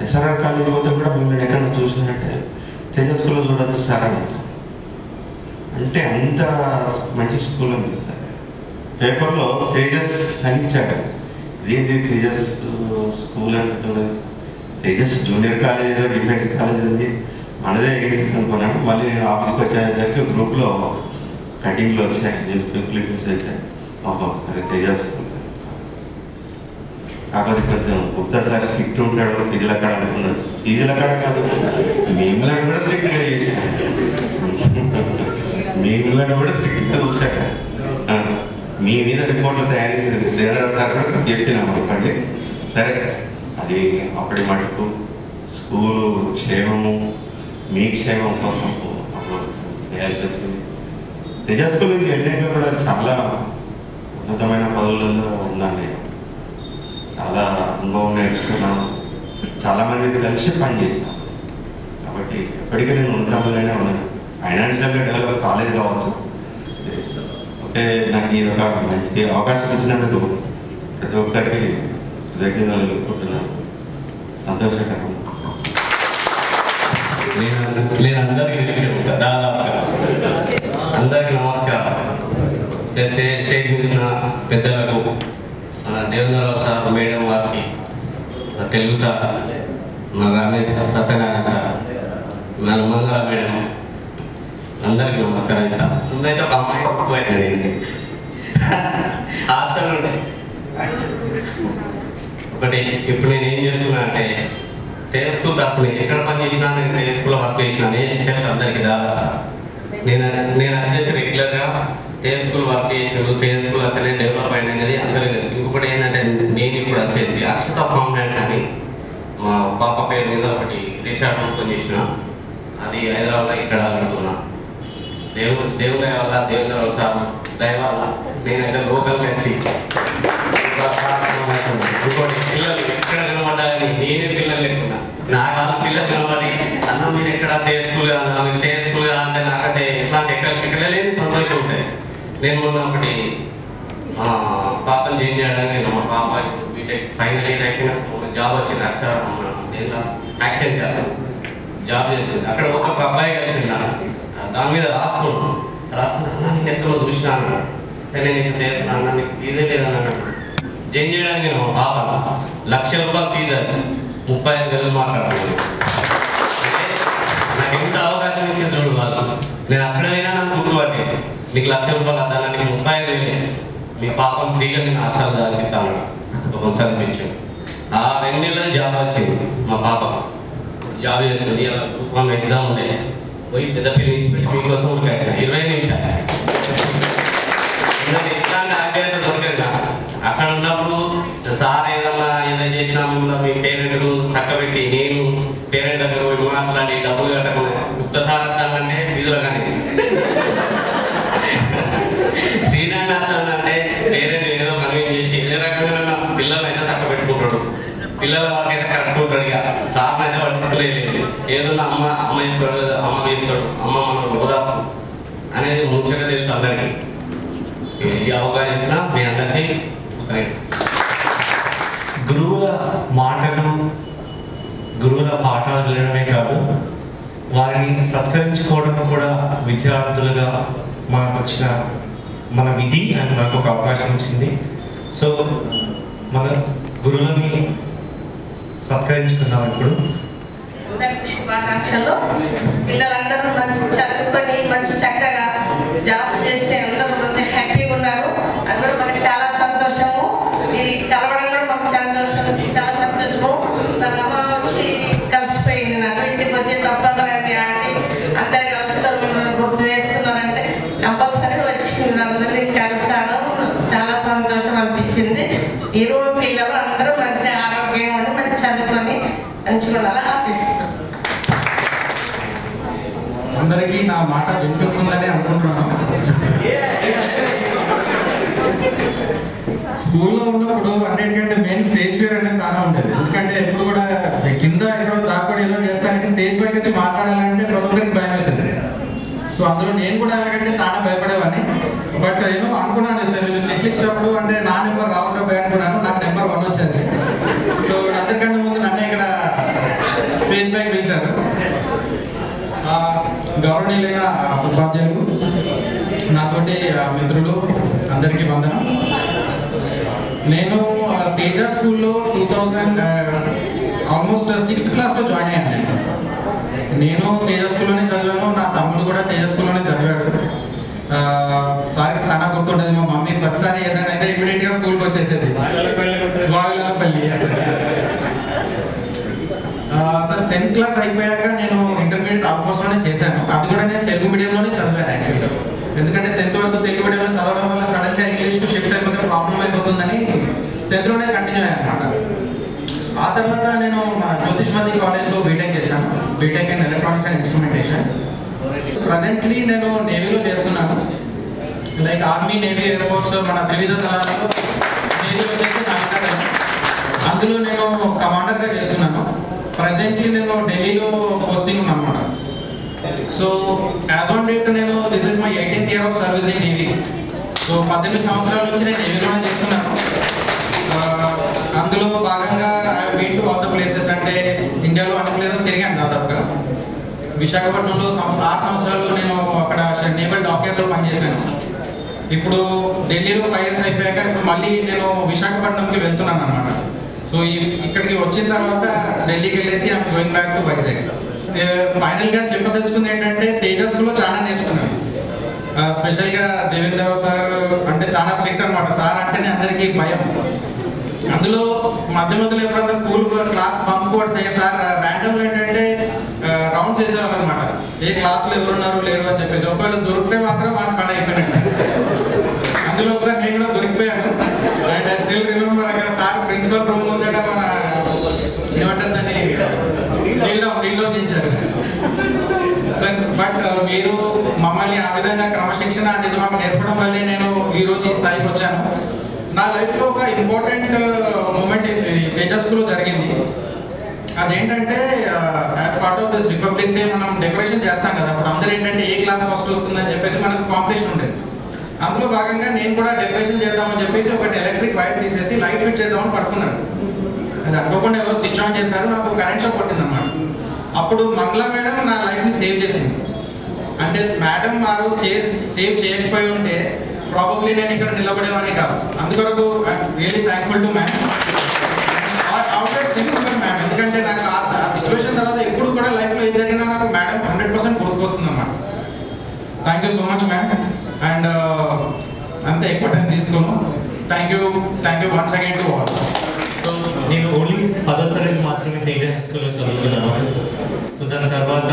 ఎస్ఆర్ఆర్ కాలేజీ పోతే కూడా మిమ్మల్ని ఎక్కడ చూసినట్టే తేజ స్కూల్లో చూడవచ్చు సార్ అని అంటే అంత మంచి స్కూల్ అనిపిస్తుంది. పేపర్లో తేజస్ అని ఇచ్చాడు, ఇదేంటి తేజస్ స్కూల్ అంటున్నది, తేజస్ జూనియర్ కాలేజ్ ఏదో డిఫెన్స్ కాలేజ్ ఉంది, మనదే ఏంటి అనుకున్నాను. మళ్ళీ నేను ఆఫీస్కి వచ్చేసరికి గ్రూప్లో కటింగ్లో వచ్చాయి, న్యూస్ క్లిప్పింగ్స్ వచ్చాయి. ఓహో సరే తేజ స్కూల్. కాకపోతే కొంచెం గుప్తా సార్ స్ట్రిక్ట్ ఉంటాడు, ఫీజుల కాడ అనుకున్నాడు. ఫీజుల కాడ కాదు, మేములను కూడా స్ట్రిక్ట్గా చేశాడు, మేములను కూడా స్ట్రిక్ట్గా చూశాడు. మీ మీద రిపోర్ట్లు తయారు చేసి దేవేంద్రరావు సార్ కూడా చెప్పినాము అనుకోండి. సరే అది అప్పటి మటుకు స్కూలు క్షేమము, మీ క్షేమం కోసం అప్పుడు చేయాల్సి వచ్చింది. తేజ స్కూల్ నుంచి వెళ్ళాక కూడా చాలా ఉన్నతమైన పదవులలో ఉన్నాను నేను. చాలా అనుభవం నేర్చుకున్నాను, చాలామంది కలిసి పనిచేసాను. కాబట్టి ఎప్పటికీ నేను ఉన్నతంగానే ఉన్నాను. ఫైనాన్షియల్గా డెవలప్ కాలేదు కావచ్చు. ఓకే, నాకు ఇది ఒక మంచి అవకాశం ఇచ్చినందుకు ప్రతి ఒక్కరికి కృతజ్ఞతలు తెలుపుకుంటున్నాను. సంతోషకరం. నేను అందరికీ తెలిసాను దాదాపుగా. అందరికీ నమస్కారం. స్టేజ్ మీద ఉన్న పెద్దలకు, దేవేంద్రరావు సార్, మేడం వారికి, తెలుగు సార్, మా రమేష్ సత్యనారాయణ సార్, మన మంగళ మేడం, అందరికీ నమస్కారం. ఇంకా ముందైతే ఒక అమ్మాయి ఎక్కువైంది హాస్టల్ ఉండే ఒకటి. ఇప్పుడు నేను ఏం చేస్తున్నా అంటే తేజ స్కూల్ తరఫున ఎక్కడ పని చేసినా, నేను తేజ స్కూల్లో వర్క్ చేసినా తెలుసు అందరికీ దాదాపు. నేను వచ్చేసి రెగ్యులర్గా తేజ స్కూల్ వర్క్ చేసినాడు, తేజ స్కూల్ అతనే డెవలప్ అయింది అనేది అందరికీ తెలుసు. ఇంకొకటి ఏంటంటే నేను ఇప్పుడు వచ్చేసి అక్షత ఫౌండెన్స్ అని మా పాప పేరు మీద ఒకటి రిసార్ట్ ఓపెన్ చేసిన, అది హైదరాబాద్లో ఇక్కడ పెడుతున్నా. దేవుని వల్ల, దేవేంద్రరావు సార్ దయ వల్ల నేనైతే లోకల్కి వచ్చి ఇంకోటి పిల్లలు ఎక్కడ నిలబడాలని నేనే పిల్లలు లేకున్నా, నా కాదు పిల్లలు నిలబడి అన్న మీరు ఎక్కడ తేజ స్కూల్ అన్న మీరు తేజ స్కూల్ అంటే నాకైతే ఇట్లాంటి ఎక్కడ లేని సంతోషం ఉంటుంది. నేను మొన్న ఒకటి పాపను చేంజ్ చేయడానికి నేను మా పాప బీటెక్ ఫైనల్ ఇయర్ అయిపోయినా జాబ్ వచ్చింది. యాక్షన్ జాబ్ చేస్తుంది. అక్కడ ఒక అబ్బాయి కలిసింది, దాని మీద రాస్తున్నా అన్న నేను ఎక్కడో చూసినాను, నేను ఇక్కడ అన్న నీకు ఫీజే లేదన్నాడు. చేంజ్ చేయడానికి నేను మా పాప ₹1,00,000 ఫీజు, 35,000 మాట్లాడాను. నాకు ఎంత అవకాశం ఇచ్చింది చూడు వాళ్ళు. నేను అక్కడ పోయినా నాకు గుర్తుపట్టే నీకు ₹1,00,000 అద్దా, నీకు 35,000 మీ పాపం ఫ్రీగా నేను హాస్టల్ చదివిస్తాను, పాపం చదివించు. ఆ 2 నెలలు జాబ్ వచ్చింది. మా పాప జాబ్ చేస్తుంది. మన ఎగ్జామ్ ఉండే పోయి పెద్ద పిల్లలు ఇచ్చి పెట్టి మీకోసం ఉడికేస్తాను 20 నిమిషాలు. ఇట్లాంటి ఆగ్రహత దొరికేది. అక్కడ ఉన్నప్పుడు సార్ ఏదో చేసినా మిమ్మల్ని మీ పేరెంట్లు చక్కబెట్టి నేను పేరెంట్ దగ్గర పోయి మాట్లాడి డబ్బులు కట్టకుండా గుప్తసారత్తాలంటే వీధులు కానీ శ్రీనాథాలంటే పేరెంట్ ఏదో కన్వీన్ చేసి ఏ రకంగా పిల్లలు అయితే చక్కబెట్టుకుంటాడు. పిల్లల వాళ్ళకైతే కరెక్ట్ ఉంటాడు. ఇక సార్ని అయితే పట్టించుకోలేదు. ఏదో అమ్మ చెప్తాడు, అమ్మ చెప్తాడు, అమ్మ మనం ఓదాపు అనేది ముఖ్యంగా తెలుసు అందరికీ. ఈ అవకాశం ఇచ్చిన మీ అందరికీ గురువుల మాటలు, గురువుల పాఠాలు వినడమే కాదు, వారిని సత్కరించుకోవడం కూడా విద్యార్థులుగా మనకు వచ్చిన మన విధి అని మనకు ఒక అవకాశం వచ్చింది. సో మన గురువులని సత్కరించుకున్నాం. ఇప్పుడు అందరికి శుభాకాంక్షలు. పిల్లలందరూ మంచి చదువుకొని మంచి చక్కగా జాబ్ చేస్తే అందరూ మంచి హ్యాపీగా ఉన్నారు. అందరూ మనకి చాలా సంతోషము. ఇది కలవడం కూడా మాకు చాలా సంతోషము. తన అమ్మ వచ్చి కలిసిపోయింది. నాకు ఇంటికి వచ్చి తప్పకరండి ఆంటీ అందరు కలుస్తారు గుర్తు చేస్తున్నారంటే కంపల్సరీ వచ్చింది. అందరినీ కలిసాను. చాలా సంతోషం అనిపించింది. ఈరోజు పిల్లలు అందరూ మంచి ఆరోగ్యంగా ఉండి మంచి చదువుకొని మంచిగా ఉండాలని ఆశిస్తున్నాను. అందరికీ నా మాట వినిపిస్తుందని అనుకుంటున్నాను. స్కూల్లో ఉన్నప్పుడు అన్నిటికంటే మెయిన్ స్టేజ్ ఫియర్ అనేది చాలా ఉంటుంది. ఎందుకంటే ఎప్పుడు కూడా కింద ఎక్కడో దాక్కొని ఏదో చేస్తానంటే స్టేజ్ పైకి వచ్చి మాట్లాడాలంటే ప్రతి ఒక్కరికి భయం అవుతుంది. సో అందులో నేను కూడా ఎలాగంటే చాలా భయపడేవాడిని. బట్ ఏమో అనుకున్నాను సార్ వీళ్ళు చెక్ ఇచ్చినప్పుడు అంటే నా నెంబర్ రావడం భయం అనుకున్నాను. నాకు నెంబర్ 1 వచ్చింది. సో అందరికంటే ముందు నన్నే ఇక్కడ స్టేజ్ పైకి పిలిచారు. గౌరవనీయులైన ఉపాధ్యాయులు, నాతోటి మిత్రులు అందరికీ వందనం. నేను తేజ స్కూల్లో 2000 ఆల్మోస్ట్ 6th క్లాస్లో జాయిన్ అయ్యాను. నేను తేజ స్కూల్లోనే చదివాను. నా తమ్ముడు కూడా తేజ స్కూల్లోనే చదివాడు. సార్కి చాలా గుర్తుండేది. మా మమ్మీ ప్రతిసారి ఏదైనా అయితే ఇమీడియట్గా స్కూల్కి వచ్చేసేది. వావిలపల్లి సార్ 10th క్లాస్ అయిపోయాక నేను ఇంటర్మీడియట్ అవుట్పోస్ట్లోనే చేశాను. అది కూడా నేను తెలుగు మీడియంలోనే చదివాను యాక్చువల్గా. ఎందుకంటే 10th వరకు తెలుగు మీడియంలో చదవడం వల్ల సడన్గా ఇంగ్లీష్కి షిఫ్ట్ అయిపోతే ప్రాబ్లం అయిపోతుందని 10thలోనే కంటిన్యూ అయ్యాను అనమాట. ఆ తర్వాత నేను జ్యోతిష్మతి కాలేజ్లో బీటెక్ చేశాను. BTech in electronics and instrumentation. Presently నేను నేవీలో చేస్తున్నాను. Like army, navy, air force మన త్రివిధ దళాలలో నేవీలో చేసి అందులో నేను కమాండర్గా చేస్తున్నాను. ప్రజెంట్లీ నేను ఢిల్లీలో పోస్టింగ్ ఉన్నాను అనమాట. సో యాజ్ ఆన్ డేట్ నేను this is my 18th year of service in navy. So 18 సంవత్సరాల నుంచి నేను నేవీలోనే చేస్తున్నాను. అందులో భాగంగా I been to all the places. అంటే ఇండియాలో అన్ని ప్లేసెస్ తిరిగాను దాదాపుగా. విశాఖపట్నంలో 6 సంవత్సరాలు నేను అక్కడ నేవల్ డాక్యార్డ్లో పనిచేశాను. ఇప్పుడు ఢిల్లీలో 5 years అయిపోయాక ఇప్పుడు మళ్ళీ నేను విశాఖపట్నంకి వెళ్తున్నాను అనమాట. సో ఇక్కడికి వచ్చిన తర్వాత ఢిల్లీకి వెళ్ళేసి I'm going back to Vizag. ఫైనల్గా చెప్పదలుచుకుంది ఏంటంటే తేజ స్కూల్లో చాలా నేర్చుకున్నాను. స్పెషల్గా దేవేంద్రరావు సార్ అంటే చాలా స్ట్రిక్ట్ అనమాట. సార్ అంటేనే అందరికీ భయం. అందులో మధ్యలో ఎప్పుడన్నా స్కూల్ క్లాస్ బంక్ కొడితే సార్ ర్యాండమ్లో ఏంటంటే రౌండ్స్ చేసేవాళ్ళు అనమాట. ఏ క్లాసులో ఎవరున్నారు లేరు అని చెప్పేసి. ఒకవేళ దొరికితే మాత్రం వాటి పని అయిపోయినట్టు. అందులో ఒకసారి నేను కూడా దొరికిపోయాను. అండ్ ఐ స్టిల్ రిమెంబర్ అక్కడ సార్ ప్రిన్సిపల్ రూమ్ ముందట మన ఏమంటారు దాన్ని రీలోంచారు సార్. బట్ మీరు మమ్మల్ని ఆ విధంగా క్రమశిక్షణ అనేది మాకు నేర్పడం వల్లే నేను ఈరోజు ఈ స్థాయికి వచ్చాను. నా లైఫ్లో ఒక ఇంపార్టెంట్ మూమెంట్ తేజ స్కూల్లో జరిగింది. అదేంటంటే as part of this republic day మనం డెకరేషన్ చేస్తాం కదా. అప్పుడు అందరూ ఏంటంటే ఏ క్లాస్ ఫస్ట్ వస్తుందని చెప్పేసి మనకు కాంపిటీషన్ ఉండేది. అందులో భాగంగా నేను కూడా డెకరేషన్ చేద్దామని చెప్పేసి ఒకటి ఎలక్ట్రిక్ వైర్ తీసేసి లైట్ ఫిట్ చేద్దామని పడుకున్నాను. అది అనుకోకుండా ఎవరో స్విచ్ ఆన్ చేశారు. నాకు కరెంట్ షాక్ కొట్టింది అన్నమాట. అప్పుడు మంగళ మేడం నా లైఫ్ని సేవ్ చేసింది. అంటే మేడం ఆ రోజు సేవ్ చేయకపోయి ఉంటే ప్రాబబ్లీ నేను ఇక్కడ నిలబడేవాడిని కాదు. అందుకొరకు really thankful to ma'am. Ma'am ఎందుకంటే నాకు ఆ సిచ్యువేషన్ తర్వాత ఎప్పుడు కూడా లైఫ్లో ఏం జరిగినా నాకు మేడం 100% గుర్తుకొస్తుంది అన్నమాట. Thank you so much ma'am. And అంతే, ఎక్కువ టైం తీసుకోను. Thank you once again to all. So నేను ఓన్లీ 10వ తరగతి మాత్రమే తేజ స్కూల్లో చదువుతున్నాను. సో దాని తర్వాత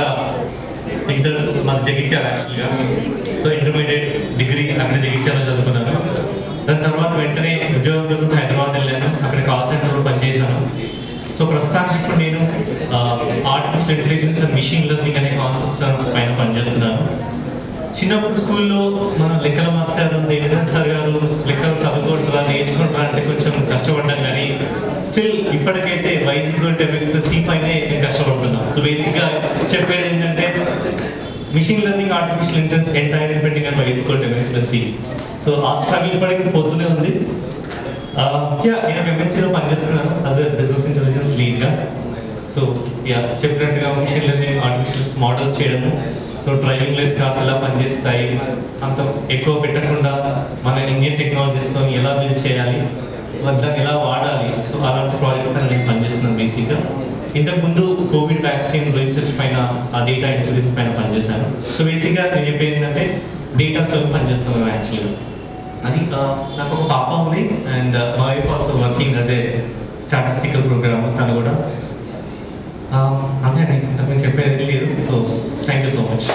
ఇంటర్ మాకు జగిత్యాల యాక్చువల్గా. సో ఇంటర్మీడియట్ డిగ్రీ అక్కడ జగిత్యాల చదువుకున్నాను. దాని తర్వాత వెంటనే ఉద్యోగం కోసం హైదరాబాద్ వెళ్ళాను. అక్కడ కాల్ సెంటర్లో పనిచేశాను. సో ప్రస్తుతానికి ఇప్పుడు నేను artificial intelligence and machine learning అనే కాన్సెప్ట్స్ పైన పనిచేస్తున్నాను. చిన్నప్పుడు స్కూల్లో మన లెక్కల మాస్టర్ దేవేంద్ర సార్ గారు లెక్కలు చదువుకుంటారా నేర్చుకుంటారా అంటే కొంచెం కష్టపడ్డాం, కానీ స్టిల్ ఇప్పటికైతే y=mx+c పైనే నేను కష్టపడుతున్నాను. సో బేసిక్గా చెప్పేది ఏంటంటే machine learning artificial intelligence entire depending on y=mx+c. So ఆ స్ట్రగుల్ ఇప్పటికీ పోతూనే ఉంది. నేను ఎంఎన్సీలో పనిచేస్తున్నాను యాజ్ ఎ బిజినెస్ ఇంటెలిజెన్స్ లీడ్గా. సో చెప్పినట్టుగా మిషన్ లెర్నింగ్ ఆర్టిఫిషియల్ మోడల్స్ చేయడము, సో డ్రైవింగ్ లెస్ కార్స్ ఎలా పనిచేస్తాయి, అంత ఎక్కువ పెట్టకుండా మన ఇండియన్ టెక్నాలజీస్తో ఎలా బిల్డ్ చేయాలి, దాన్ని ఎలా వాడాలి, సో అలాంటి ప్రాజెక్ట్స్ పైన నేను పనిచేస్తున్నాను బేసిక్గా. ఇంతకుముందు కోవిడ్ వ్యాక్సిన్ రీసెర్చ్ పైన ఆ డేటా ఇంటెలిజెన్స్ పైన పనిచేశాను. సో బేసిక్గా నేను చెప్పేది ఏంటంటే డేటాతో పనిచేస్తున్నాను యాక్చువల్గా. అది నాకు ఒక పాప ఉంది and my wife also working as a statistical program. తను కూడా అంతే అండి, ఇంతకు చెప్పేది లేదు. So thank you so much.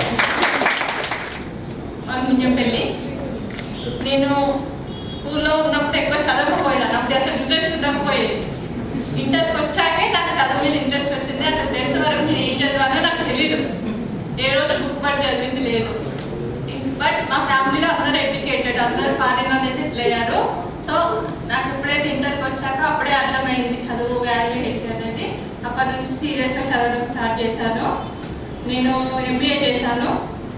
పెళ్ళి నేను స్కూల్లో ఉన్నప్పుడు ఎక్కువ చదవకపోయాను. అప్పుడు అసలు ఇంట్రెస్ట్ ఉండకపోయేది. ఇంటర్కి వచ్చాకే నాకు చదువు మీద ఇంట్రెస్ట్ వచ్చింది. అసలు 10th వరకు నేను ఏం చదివానో నాకు తెలియదు. ఏ రోజు బుక్ పట్టి చదివింది లేదు. బట్ మా ఫ్యామిలీలో అందరూ ఎడ్యుకేటెడ్, అందరూ ఫారిన్లోనే సెటిల్ అయ్యారు. సో నాకు ఎప్పుడైతే ఇంటర్కి వచ్చాక అప్పుడే అర్థమైంది చదువు వాల్యూ ఏంటి అనేది. అప్పటి నుంచి సీరియస్గా చదవడం స్టార్ట్ చేశాను. నేను ఎంబీఏ చేశాను.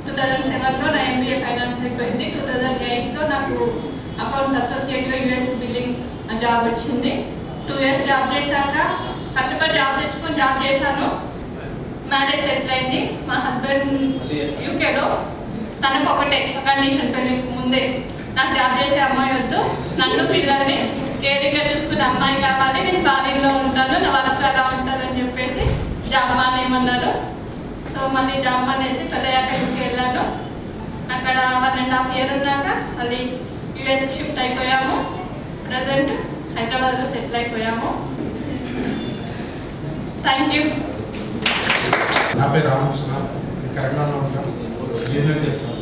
2007లో నా ఎంబీఏ ఫైనాన్స్ అయిపోయింది. 2008లో నాకు అకౌంట్స్ అసోసియేట్గా యూఎస్ బిల్లింగ్ జాబ్ వచ్చింది. 2 years జాబ్ చేశాక కష్టపడి జాబ్ తెచ్చుకొని జాబ్ చేశాను. మ్యారేజ్ సెటిల్ అయింది. మా హస్బెండ్ యూకేలో. తనకు ఒకటే కండిషన్, పెళ్ళికి ముందే నాకు జాబ్ చేసే అమ్మాయి వద్దు, నన్ను పిల్లల్ని కేరింగ్గా చూసుకునే అమ్మాయి కావాలి, నేను ఫారిన్లో ఉంటాను, నా వర్క్ అలా ఉంటానని చెప్పేసి జాబ్ మానేయమన్నారు. సో మళ్ళీ జాబ్ మానేసి పెద్దయ్యాక యూకే వెళ్ళాను. అక్కడ 1.5 years ఉన్నాక మళ్ళీ యూఎస్ షిఫ్ట్ అయిపోయాము. ప్రజెంట్ హైదరాబాద్లో సెటిల్ అయిపోయాము. Thank you. నా పేరు రామకృష్ణ, కరీంనగర్లో ఉంటాను, బిజినెస్ చేస్తాను.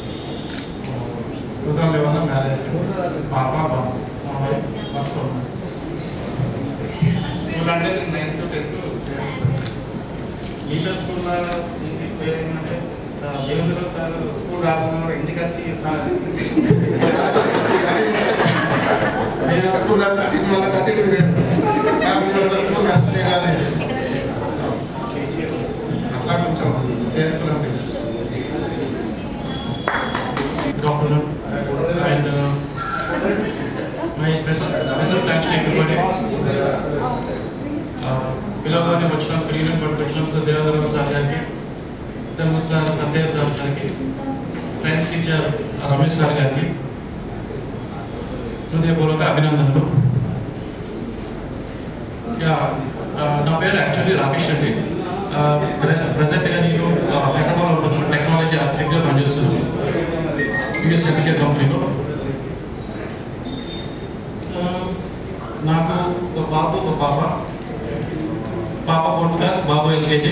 2011లో మ్యారేజ్ అయిపోయింది. పాప బాబు, మా వైఫ్ వర్క్ ఉన్నాను. స్కూల్ అంటే నేను 9th to 10th చేస్తాను. ఈలో స్కూల్లో ఏంటంటే దేవేంద్ర సార్ స్కూల్ రాకుండా ఇంటికి వచ్చి నేను స్కూల్ సినిమాలో కట్టి స్కూల్ వస్తున్నాయి కాదు, అట్లా కొంచెం చేసుకున్నాం. Doctor and my special thanks to everybody. పిల్లవాడిని వచ్చిన ప్రీమియం పట్టుకొచ్చినప్పుడు దేవేంద్ర సార్ గారికి, తెలుగు సార్ సత్య సార్ గారికి, సైన్స్ టీచర్ రమేష్ సార్ గారికి హృదయపూర్వక అభినందనలు. నా పేరు యాక్చువల్లీ రాకేష్ అండి. ప్రజెంట్గా నేను హైదరాబాద్లో ఉంటున్నాను. టెక్నాలజీ ఆర్కిటెక్ట్గా పనిచేస్తున్నాను యూఎస్ హెల్త్కేర్ కంపెనీలో. నాకు ఒక బాబు ఒక పాప. పాప 4th class, బాబు LKG.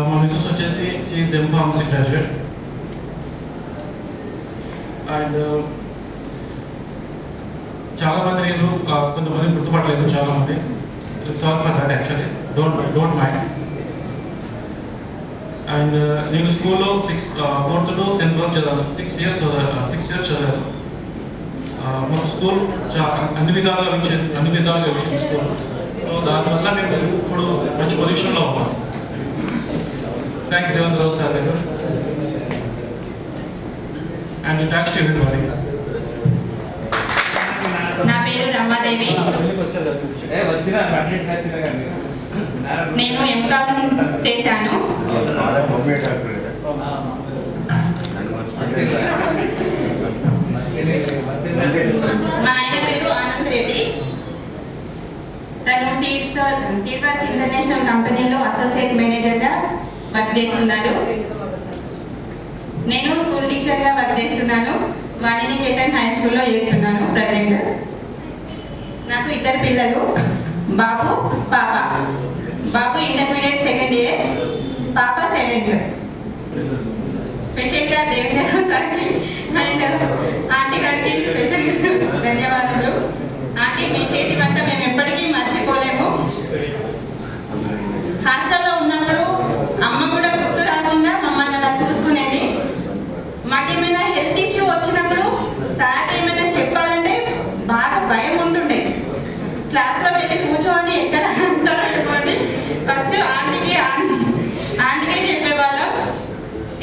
మా మిస్సెస్ వచ్చేసి షీఈస్ ఎంఫార్మసీ గ్రాడ్యుయేట్. అండ్ చాలామంది నేను కొంతమంది గుర్తుపట్టలేదు, చాలామంది. Sorry for that actually, don't mind. And నేను స్కూల్లో 4th to 10th వరకు చదివాను. 6 years చదివాను. మాకు స్కూల్ అన్ని విధాలుగా వచ్చింది స్కూల్. సో దానివల్ల నేను ఇప్పుడు మంచి పొజిషన్లో ఉన్నాను. థ్యాంక్స్ దేవేంద్ర సార్ గారు అండ్ థ్యాంక్స్ టు ఎవ్రీబడీ. నా పేరు రమాదేవి. నేను ఎంకామ్ చేశాను. మా ఆయన పేరు ఆనంద్ రెడ్డి. తను సీడ్ వర్క్ ఇంటర్నేషనల్ కంపెనీలో అసోసియేట్ మేనేజర్గా వర్క్ చేస్తున్నారు. నేను స్కూల్ టీచర్గా వర్క్ చేస్తున్నాను. వాణినికేతన్ హై స్కూల్లో చేస్తున్నాను ప్రజెంట్. నాకు 2 పిల్లలు, బాబు పాప. బాబు ఇంటర్మీడియట్ సెకండ్ ఇయర్, పాప 7th. స్పెషల్గా దేవేంద్ర సార్కి అండ్ ఆంటీ గారికి స్పెషల్ ధన్యవాదాలు. ఆంటీ, మీ చేతి వంట మేము ఎప్పటికీ మర్చిపోలేము. హాస్టల్లో ఉన్నప్పుడు అమ్మ కూడా గుర్తు రాకుండా మమ్మల్ని అలా చూసుకునేది. మాకేమైనా హెల్త్ ఇష్యూ వచ్చినప్పుడు సార్కి ఏమైనా చెప్పాలంటే బాగా భయం ఉంటుండే. క్లాస్లో వెళ్ళి కూర్చోండి, ఎక్కడ అంటారు అనుకోండి. ఫస్ట్ ఆంటీకే చెప్పేవాళ్ళం.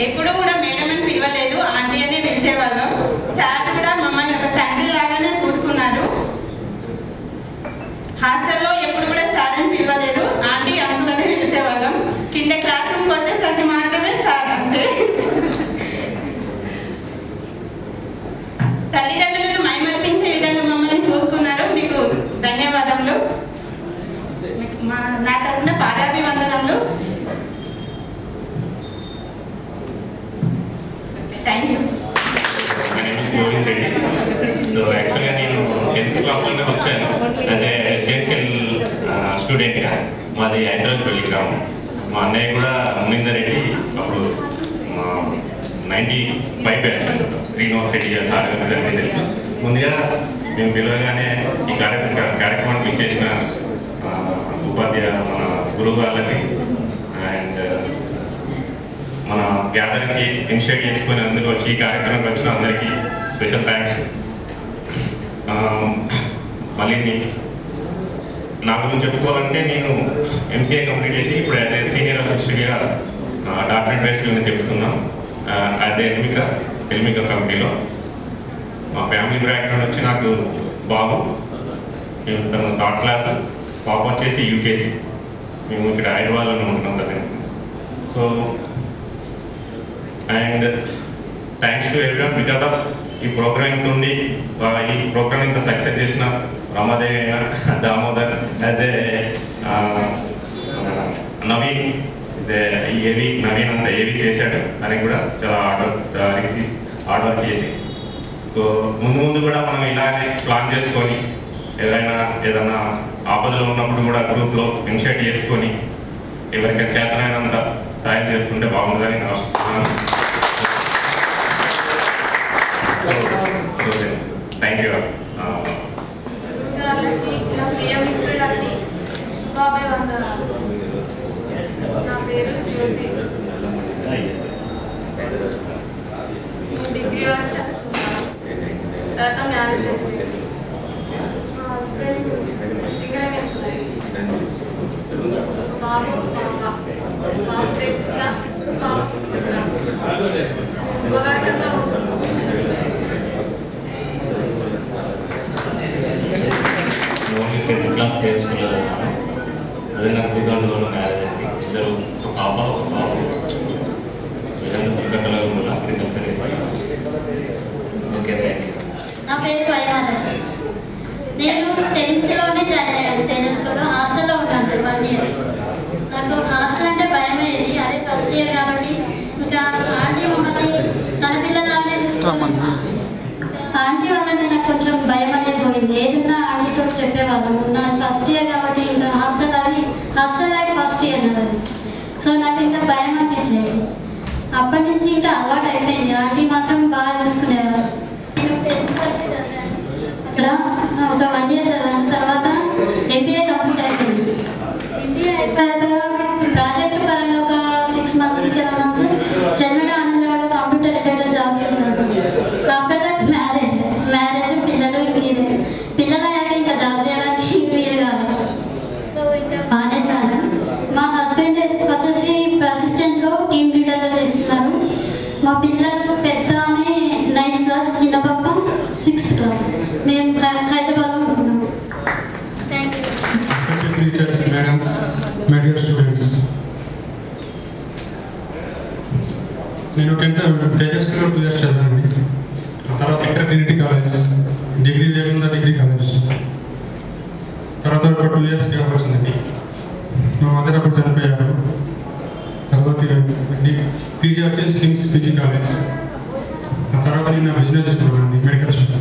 ఎప్పుడు కూడా మేడం అని పిలవలేదు, ఆంటీ అనే పిలిచేవాళ్ళం. సార్ కూడా మమ్మల్ని ఒక తండ్రి లాగానే చూసుకున్నారు. హాస్టల్లో ఎప్పుడు కూడా సార్ అని పిలవలేదు, ఆంటీ అంకుల్ అని పిలిచేవాళ్ళం. కింద క్లాస్ రూమ్కి వచ్చేసరికి మాత్రమే సార్ అంతే. తల్లిదండ్రులను మైమర్పించే విధంగా మమ్మల్ని చూసుకున్నారు. మీకు ధన్యవాదములు. నా తరఫున పాదాభివందనములు. Thank you. Govind Reddy. So యాక్చువల్గా నేను 10th క్లాస్లోనే వచ్చాను అదే రెసిడెన్షియల్ స్టూడెంట్గా. మాది హైదరాబాద్ వెళ్ళిగ్రామం. మా అన్నయ్య కూడా మునీందర్ రెడ్డి, అప్పుడు 95 బ్యాచ్ శ్రీనివాస్ రెడ్డి గారు సార్ గారికి తెలుసు. ముందుగా మేము పిలవగానే ఈ కార్యక్రమానికి ఇచ్చేసిన ఉపాధ్యాయ మన గురువు వాళ్ళకి అండ్ మన గ్యాదర్కి ఇనిషియేట్ చేసుకుని అందరూ వచ్చి ఈ కార్యక్రమానికి వచ్చిన అందరికీ స్పెషల్ థ్యాంక్స్. మళ్ళీ నా గురించి చెప్పుకోవాలంటే నేను ఎంసీఏ కంప్లీట్ చేసి ఇప్పుడు అదే సీనియర్ అసిస్టెంట్గా డాక్టరేట్ బేస్డ్ చెప్తున్నాం అదే ఎల్మిక కంపెనీలో. మా ఫ్యామిలీ బ్యాక్గ్రౌండ్ వచ్చి నాకు బాబు తను 3rd క్లాస్, పాప వచ్చేసి యూకేజీ. మేము ఇక్కడ హైదరాబాద్లోనే ఉంటున్నాం కదా. So and thanks to everyone because of ఈ ప్రోగ్రామ్ ఉండి ఈ ప్రోగ్రామ్ ఇంత సక్సెస్ చేసిన రమాదేవి అయినా, దామోదర్, యాజ్ ఏ నవీన్, ఏవి నవీన్ అంతా ఏవి చేశాడు అని కూడా చాలా హార్డ్ వర్క్ చేసి. సో ముందు కూడా మనం ఇలాగే ప్లాన్ చేసుకొని ఏదైనా ఆపదలో ఉన్నప్పుడు కూడా గ్రూప్లో ఇనిషియేట్ చేసుకొని ఎవరికైనా చేతనైనంత సాయం చేస్తుంటే బాగుంటుందని నేను ఆశిస్తున్నాను. Thank you. నా పేరు జ్యోతి. డిగ్రీ వరకు చదువుకున్నాను. తర్వాత మ్యారేజ్ అయిపోయింది. మా హస్బెండ్ సింగల్ ఎంప్లాయీ. బాబు పాప. బాబు 10th క్లాస్, పాప 5th క్లాస్. గోదావరిలో ఓన్లీ 10th క్లాస్ చేసుకున్నారు. అదే నాకు 2000లో మ్యారేజ్ అయింది. ఇద్దరు ఒక పాప ఒక బాబు. కట్టలో ఉన్న అగ్రికల్చర్ చేసి. ఓకే, నా పేరు వైమాలక్ష్మి. నేను 10thలోనే జాయిన్ అయ్యాను తేజస్లో. హాస్టల్లో ఉన్నాను 1 year. నాకు హాస్టల్ అంటే భయమేది. అదే ఫస్ట్ ఇయర్ కాబట్టి ఇంకా ఆంటీ మమ్మల్ని తన పిల్లలాగే చూసుకోవాలి. ఆంటీ వల్లనే నాకు కొంచెం భయం అనేది పోయింది. ఏదన్నా ఆంటీతో చెప్పేవాళ్ళము. నాకు ఫస్ట్ ఇయర్ కాబట్టి ఇంకా హాస్టల్ లైఫ్ ఫస్ట్ ఇయర్ అది. సో నాకు ఇంకా భయం అనిపించేది. అప్పటి నుంచి ఇంకా అలవాటు అయిపోయింది. ఆంటీ మాత్రం బాగా చూసుకునేవారు. నేను 10th వరకు చదివాను. అక్కడ ఒక 1 year చదివాను. తర్వాత MBA కంప్లీట్ అయిపోయింది. MBA అయిపోయాక ప్రాజెక్ట్ పరంగా ఒక 6 months 7 months చెన్నడ ఆనందరావులో కంప్యూటర్ రిలేటెడ్ జాబ్ చేశాను. ఆఫ్టర్ దట్ మ్యారేజ్ పిల్లలు ఇంకేదే పిల్లలు అయ్యాక ఇంకా జాబ్ చేయడానికి వీలు కాదు. సో ఇంకా మానేశాను. మా హస్బెండ్ వచ్చేసి అసిస్టెంట్లో టీమ్ లీడర్గా చేస్తున్నారు. మా పిల్లలు పెద్ద ఆమె 9th క్లాస్, చిన్న పాప 6th క్లాస్. మేము హైదరాబాద్లో ఉంటున్నాం. Thank you. Teachers, madams, my dear students, నేను 10th తేజస్లో 2 years చదివానండి. ఆ తర్వాత ఇంటర్ ట్రినిటీ కాలేజ్, డిగ్రీ వేగుంద డిగ్రీ కాలేజ్. తర్వాత ఒక 2 years గ్యాప్ వచ్చిందండి. మా మదర్ అప్పుడు చనిపోయారు. తర్వాత పీజీ వచ్చేసి కిమ్స్ పీజీ కాలేజ్. ఆ తర్వాత నేను బిజినెస్ చేసుకున్నాను medical shop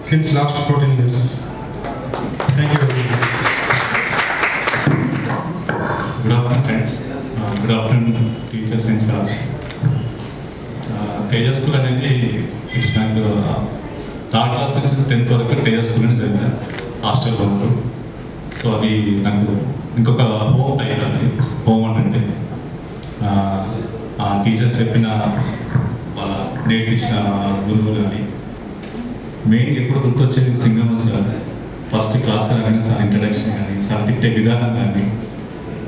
since last 14 years. Thank you. Good afternoon, friends. Good afternoon, teachers and staff. Teja school అనేది ఇట్స్ నాకు 3rd class నుంచి 10th వరకు తేజ స్కూల్ అని జరిగింది హాస్టల్లో ఉంటారు. సో అది నాకు ఇంకొక హోమ్ టైప్ అది. హోమ్ అంటే ఆ టీచర్స్ చెప్పిన వాళ్ళ నేర్పించిన గురువులు కానీ మెయిన్ ఎప్పుడు గుర్తొచ్చేది సింగం సార్. ఫస్ట్ క్లాస్ కానీ సార్ ఇంట్రడక్షన్ కానీ సార్ తిట్టే విధానం కానీ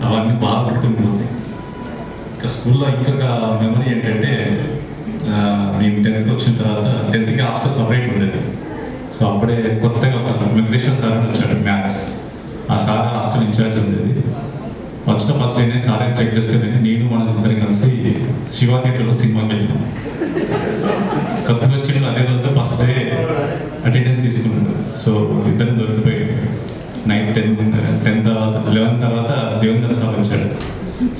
అవన్నీ బాగా గుర్తుండిపోతాయి. ఇంకా స్కూల్లో ఇంకొక మెమరీ ఏంటంటే మేము 10th వచ్చిన తర్వాత 10th హాస్టల్ సపరేట్ ఉండేది. సో అప్పుడే కొత్తగా ఒక వెంకటేశ్వర సార్ అని వచ్చాడు మ్యాథ్స్. ఆ సార్ హాస్టల్ ఇన్ఛార్జ్ ఉండేది. వచ్చిన ఫస్ట్ డేనే సార్ చెక్ చేస్తే నేను మన ఇద్దరం కలిసి శివ థియేటర్లో సినిమాకి వెళ్ళాను. కొత్తగా వచ్చిన అదే రోజు ఫస్ట్ డే అటెండెన్స్ తీసుకున్నాడు. సో ఇద్దరు దొరికిపోయాడు. నైట్ 10 తర్వాత 11 తర్వాత దేవేంద్ర సార్ వచ్చాడు.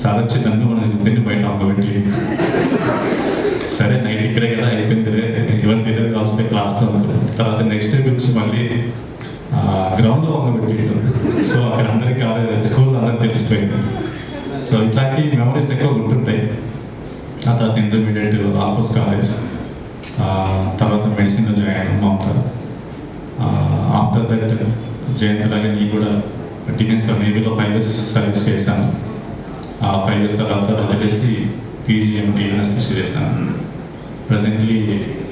సార్ వచ్చి నన్ను మన ఇద్దరిని బయట అమ్మబెట్టి సరే నైట్ ఇక్కడే కదా అయిపోయింది ఎవరి తెలియదు కాల్సిపోయి క్లాస్తో ఉంటాడు. తర్వాత నెక్స్ట్ డే గురించి మళ్ళీ గ్రౌండ్లో అమ్మబెట్టి సో అక్కడ అందరికీ కాలేదు స్కూల్లో అందరికి తెలిసిపోయింది. సో ఇట్లాంటి మెమరీస్ ఎక్కువ గుర్తుంటాయి. ఆ తర్వాత ఇంటర్మీడియట్ ఆల్ఫోస్ కాలేజ్, తర్వాత మెడిసిన్లో జాయిన్ అయ్యాను మమతా. ఆఫ్టర్ దట్ జయంత్ లాగా నేను కూడా డిఫెన్స్ నేవీలో 5 years సర్వీస్ చేశాను. 5 years తర్వాత వదిలేసి పీజీఎండి యూనివర్సిటీ చేశాను. ప్రజెంట్లీ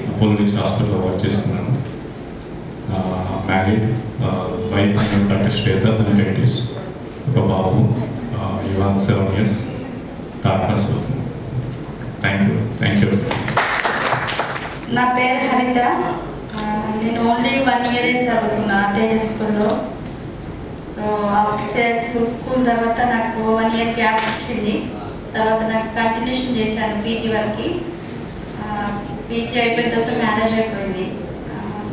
అపోలో రిచ్ హాస్పిటల్లో వర్క్ చేస్తున్నాను. మ్యారీడ్, వైఫ్ డాక్టర్ శ్వేత, తన డైటీస్, ఒక బాబు ఇవాన్ 7 years, 3rd class అవుతుంది. Thank you. నా పేరు హరిత. నేను ఓన్లీ 1 year చదువుకున్నా తేజ స్కూల్లో. సో తేజ స్కూల్ తర్వాత నాకు 1 year గ్యాప్ వచ్చింది. తర్వాత నాకు కంటిన్యూషన్ చేశాను పీజీ వరకు. పీజీ అయిపోయిన తర్వాత మ్యారేజ్ అయిపోయింది.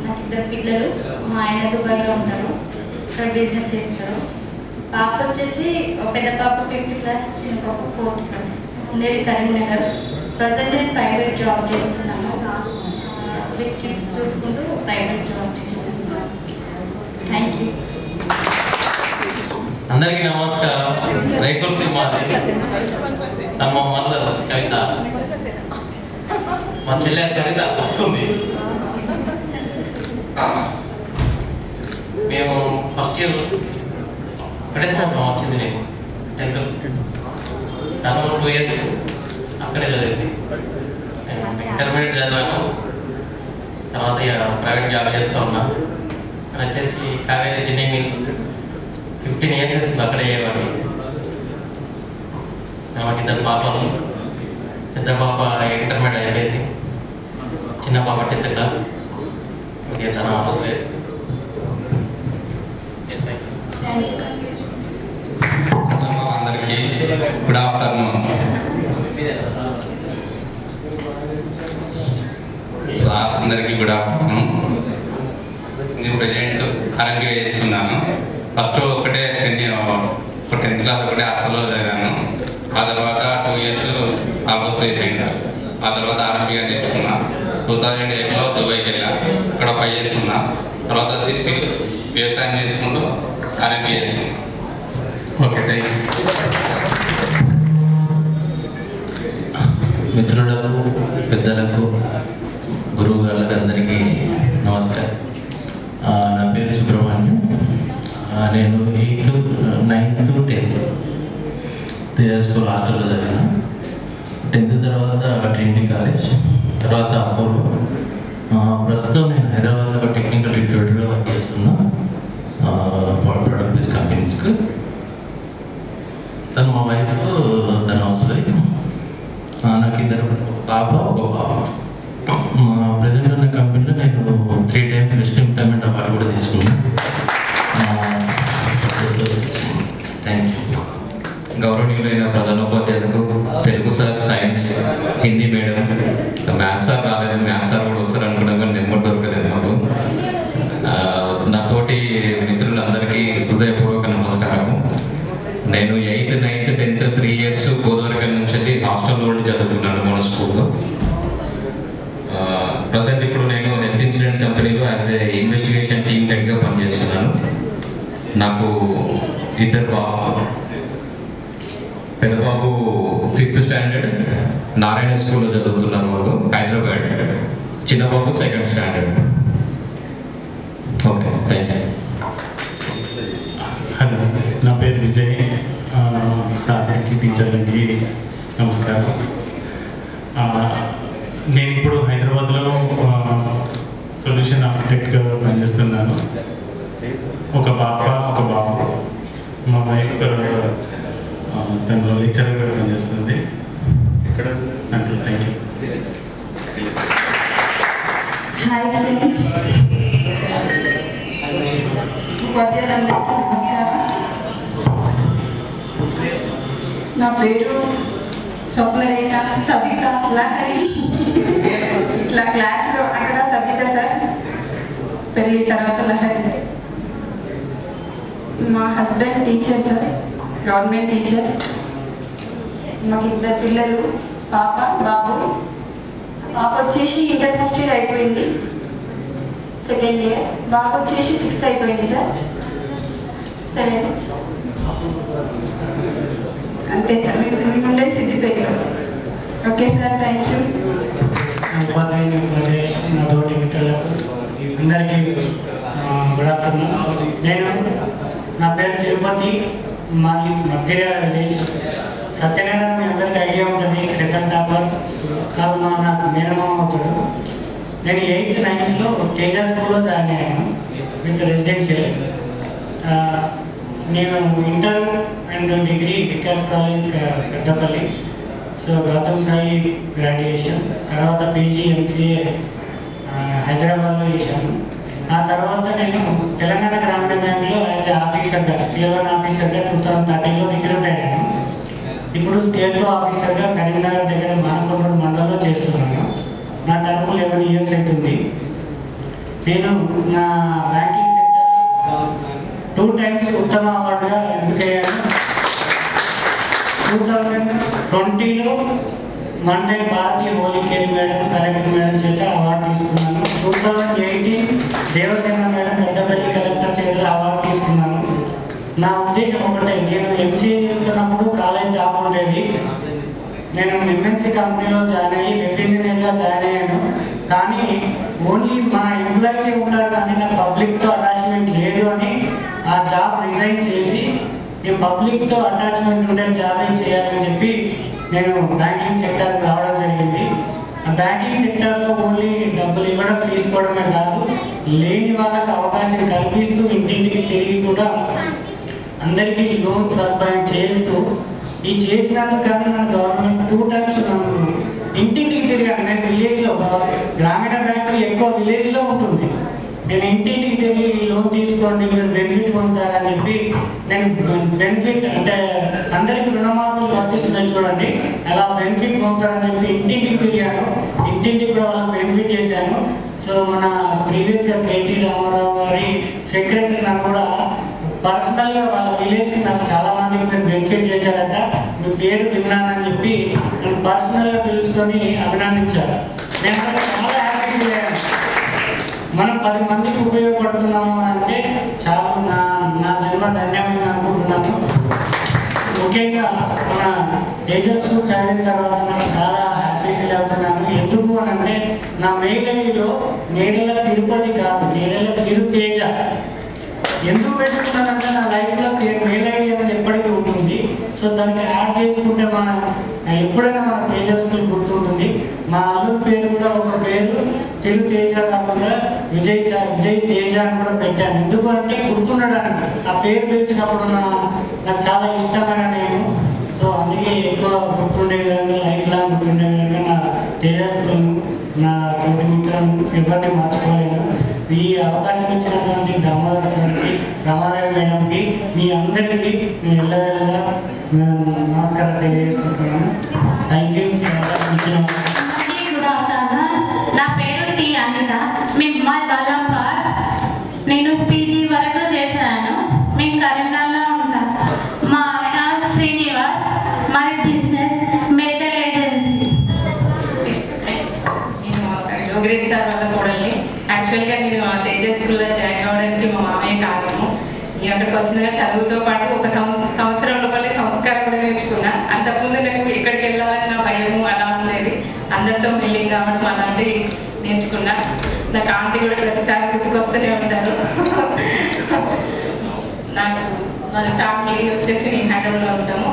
నాకు 2 పిల్లలు. మా ఆయన దుబాయ్లో ఉంటారు, ఇక్కడ బిజినెస్ చేస్తారు. పాప వచ్చేసి పెద్ద పాప 5th class, చిన్న పాప 4th class. ఉండేది కరీంనగర్. ప్రజెంట్ నేను ప్రైవేట్ జాబ్ చేస్తున్నాను. విత్ కిడ్స్ చూసుకుంటూ ప్రైవేట్ జాబ్ చేస్తున్నాను. Thank you. అందరికీ నమస్కారం. రేకుల్ కుమార్, తమ మదర్ కవిత, మా చెల్లె కవిత వస్తుంది. మేము ఫస్ట్ ఇయర్ ఒకటే సంవత్సరం వచ్చింది నేను 10th. తను 2 years అక్కడే చదివింది. ఇంటర్మీడియట్ చదివాను. తర్వాత ప్రైవేట్ జాబ్ చేస్తూ ఉన్నా. అక్కడ వచ్చేసి కావేరీ ఇంజనీరింగ్ 15 years అక్కడే అయ్యేవాడు. మాకు 2 పాపలు. పెద్ద పాప ఇంటర్మీడియట్ అయిపోయింది, చిన్న పాప 10th class. ఓకే, తన అవసరం లేదు. అందరికీ గుడ్ ఆఫ్టర్నూన్. సార్ అందరికీ గుడ్ ఆఫ్టర్నూన్. నేను ప్రజెంట్ ఆరోగ్య చేస్తున్నాను. ఫస్ట్ ఒకటే 10th class ఒకటే హాస్టల్లో చదివాను. ఆ తర్వాత 2 years ఆల్మోస్ట్ చేసేయండి. ఆ తర్వాత ఆరోగ్యంగా నేర్చుకున్నా. 2008లో దుబాయ్కి వెళ్ళా. ఇక్కడ 5 years ఉన్నా. తర్వాత స్టిల్ వ్యవసాయం చేసుకుంటూ ఆరోగ్యం చేస్తున్నాను. Okay, thank you. మిత్రులకు, పెద్దలకు, గురువు గారికి అందరికీ నమస్కారం. నా పేరు సుబ్రహ్మణ్యం. నేను 8th, 9th, 10th Teja school హాస్టల్లో చదివాను. 10th తర్వాత ట్రినిటీ కాలేజ్, తర్వాత అపోలో. ప్రస్తుతం నేను హైదరాబాద్లో టెక్నికల్ రిక్రూటర్గా వర్క్ చేస్తున్నా ప్రొడక్ట్ బేస్డ్ కంపెనీస్కి. తను మా వైఫ్, తన హౌస్ వైఫ్. నాకు 2 పాప, ఒక పాప. ప్రజెంట్ ఉన్న కంపెనీలో నేను 3 times బెస్ట్ ఎంప్లాయ్మెంట్ అవార్డు కూడా తీసుకున్నాను. Thank you. గౌరవనీయులైన ప్రధానోపాధ్యాయులకు, Telugu sir, science, Hindi madam, maths sir రాలేదు. మ్యాథ్స్ సార్ కూడా వస్తారు అనుకున్నాం కానీ నెంబర్ దొరకలేదు మాకు. నా తోటి మిత్రులందరికీ హృదయపూర్వక నమస్కారము. నేను 8th, 9th, 10th 3 years Godavari నుంచి హాస్టల్లో ఉండి చదువుకున్నాను మన స్కూల్లో. యాజ్ ఏ ఇన్వెస్టిగేషన్ టీమ్ హెడ్గా పనిచేస్తున్నాను. నాకు ఇద్దరు బాబు, పెద్ద బాబు 5th స్టాండర్డ్ నారాయణ స్కూల్లో చదువుతున్నారు వాళ్ళు, హైదరాబాద్. చిన్న బాబు 2nd standard. Okay, thank you. Hello, నా పేరు విజయ్. సార్కి టీచర్లకి నమస్కారం. నేను ఇప్పుడు హైదరాబాద్లో సొల్యూషన్ ఆర్కిటెక్ట్గా పనిచేస్తున్నాను. ఒక పాప, ఒక బాబు. మా వైఫ్ తను లెక్చరర్గా పనిచేస్తుంది. అంటే థ్యాంక్ యూ. హాయ్ ఫ్రెండ్స్, ఉపాధ్యాయులందరికీ నమస్కారం. నా పేరు స్వప్నరేఖ సబిత లహరి. ఇట్లా క్లాస్లో అక్కడ సబిత సార్, పెళ్ళి తర్వాత లహరి. మా husband teacher sir, government teacher. మాకు 2 పిల్లలు, పాప బాబు. పాప వచ్చేసి ఇంటర్ ఫస్ట్ ఇయర్ అయిపోయింది, 2nd ఇయర్. బాబు వచ్చేసి 6th అయిపోయింది సార్, 7th. అంతే సార్, మేము ఉండేది సిద్దిపేటలో. Okay sir, thank you. ఉపాధ్యాయులు, నా తోటి మిత్రులకు అందరికీ గుడ్ ఆఫ్టర్నూన్. నా పేరు తిరుపతి, మాది మధ్యర్యాల విలేజ్. సత్యనారాయణ మీ అందరికీ ఐడియా ఉంటుంది, 2nd టాపర్. నాకు మేనమామ అవుతాడు. నేను 8th, 9th తేజ స్కూల్లో జాయిన్ అయ్యాను విత్ రెసిడెన్షియల్. నేను inter and degree Vikas college Peddapalli. So Gautam Sai graduation, తర్వాత పీజీ ఎంసీఏ హైదరాబాద్లో చేశాను. ఆ తర్వాత నేను తెలంగాణ గ్రామీణ బ్యాంకులో యాజ్ ఆఫీసర్గా, స్కేల్ 1 ఆఫీసర్గా 2013లో రిక్రూట్ అయ్యాను. ఇప్పుడు స్కేల్ 2 ఆఫీసర్గా కరీంనగర్ దగ్గర మానకొండూరు మండలంలో చేస్తున్నాను. నా టర్మ్ 11 years అవుతుంది. నేను నా బ్యాంకింగ్ సెక్టర్లో 2 times ఉత్తమ అవార్డుగా ఎంపికయ్యాను. 2020లో మండే భారతీయ హోలీకేర్ మేడం, కలెక్టర్ మేడం చేత అవార్డు తీసుకున్నాను. 2018 దేవసేన మేడం పెద్దపల్లి కలెక్టర్ చేత అవార్డు తీసుకున్నాను. నా ఉద్దేశం ఒకటే, నేను ఎంసీఏ చేస్తున్నప్పుడు కాలేజ్ జాబ్ ఉండేది. నేను ఎంఎన్సీ కంపెనీలో జాయిన్ అయ్యి వెబ్ ఇంజనీర్గా జాయిన్ అయ్యాను. కానీ ఓన్లీ మన ఎంప్లాయీసే ఉంటారు, కానీ నాకు పబ్లిక్తో అటాచ్మెంట్ లేదు అని ఆ జాబ్ రిజైన్ చేసి నేను పబ్లిక్తో అటాచ్మెంట్ ఉండే జాబే చేయాలని చెప్పి నేను బ్యాంకింగ్ సెక్టర్కి రావడం జరిగింది. ఆ బ్యాంకింగ్ సెక్టర్లో ఓన్లీ డబ్బులు ఇవ్వడం తీసుకోవడమే కాదు, లేని వాళ్ళకి అవకాశం కల్పిస్తూ ఇంటింటికి తిరిగి కూడా అందరికీ లోన్ సదుపాయం చేస్తూ, ఈ చేసినందుకు కానీ మన గవర్నమెంట్ 2 times నన్ను ఇంటింటికి తిరిగాను. నేను విలేజ్లో, గ్రామీణ బ్యాంకు ఎక్కువ విలేజ్లో ఉంటుంది. నేను ఇంటింటికి తిరిగి లోన్ తీసుకోండి, మీరు బెనిఫిట్ పొందుతారని చెప్పి నేను బెనిఫిట్ అంటే అందరికీ రుణమాఫీలు కల్పిస్తున్నాయి చూడండి, అలా బెనిఫిట్ పొందుతారని చెప్పి ఇంటింటికి తిరిగాను. ఇంటింటికి కూడా వాళ్ళకి బెనిఫిట్ చేశాను. సో మన ప్రీవియస్గా కేటీ రామారావు గారి సెక్రటరీ నాకు కూడా పర్సనల్గా వాళ్ళ విలేజ్కి నాకు చాలా మందికి మీరు బెనిఫిట్ చేశారట, మీ పేరు విన్నానని చెప్పి నేను పర్సనల్గా పిలుచుకొని అభినందించారు. నేను చాలా హ్యాపీ అయ్యాను. మనం 10 మందికి ఉపయోగపడుతున్నాము అంటే చాలా నా జన్మ ధన్యమైన అనుకుంటున్నాను. ముఖ్యంగా మన తేజస్సు చదివిన తర్వాత నాకు చాలా హ్యాపీ ఫీల్ అవుతున్నాను. ఎందుకు అని అంటే నా మెయిల్ ఐడిలో నేరేళ్ళ తిరుపతి కాదు, నేరేళ్ళ తిరుతేజ. ఎందుకు పెట్టుకున్నానంటే నా లైఫ్లో మెయిల్ ఐడి అనేది ఎప్పటికీ ఉంటుంది. సో దానికి యాడ్ చేసుకుంటే ఎప్పుడైనా మన తేజస్సులు గుర్తుంటుంది. మా అల్లుడి పేరు కూడా ఒక పేరు తిరు తేజ కాకుండా విజయ్ తేజ అని కూడా పెట్టాను. ఎందుకు అంటే గుర్తుండడానికి, ఆ పేరు పిలిచినప్పుడు నాకు చాలా ఇష్టమైన నేను. సో అందుకే ఎక్కువ గుర్తుండే విధంగా, లైఫ్ లాంగ్ గుర్తుండే విధంగా నా తేజస్సులను, నా తోటి మిత్రులను ఎవరిని మర్చిపోలేను. ఈ అవకాశం ఇచ్చినటువంటి దామోదర్ సార్కి, రామారావు మేడంకి, మీ అందరికీ నేను ఎల్లవేళలా నమస్కారం తెలియజేసుకుంటున్నాను. Thank you. నా పేరు టి అనిత, మా బాలాపూర్. నేను పీజీ వరకు చేశాను. మేము కరీంనగర్లో ఉంటాం. మా ఆయన శ్రీనివాస్, మాది బిజినెస్ మెటల్ ఏజెన్సీ. నేను యోగిరెడ్డి సార్ వాళ్ళ కూడల్ని. యాక్చువల్గా నేను తేజ స్కూల్లో జాయిన్ అవ్వడానికి మా మామయ్య కారణము. నేను అక్కడికి వచ్చినాక చదువుతో పాటు ఒక సంవత్సరం లోపలే సంస్కారం కూడా నేర్చుకున్నా. అంతకుముందు నాకు ఎక్కడికి వెళ్ళాలని నా భయము అలా ఉండేది. అందరితో మిల్లింగ్ కావడం అలాంటివి నేర్చుకున్నా. నాకు ఆంటీ కూడా ప్రతిసారి గుర్తుకొస్తూనే ఉంటారు. నాకు వాళ్ళ ఫ్యామిలీ వచ్చేసి మేము హైదరాబాద్లో ఉంటాము.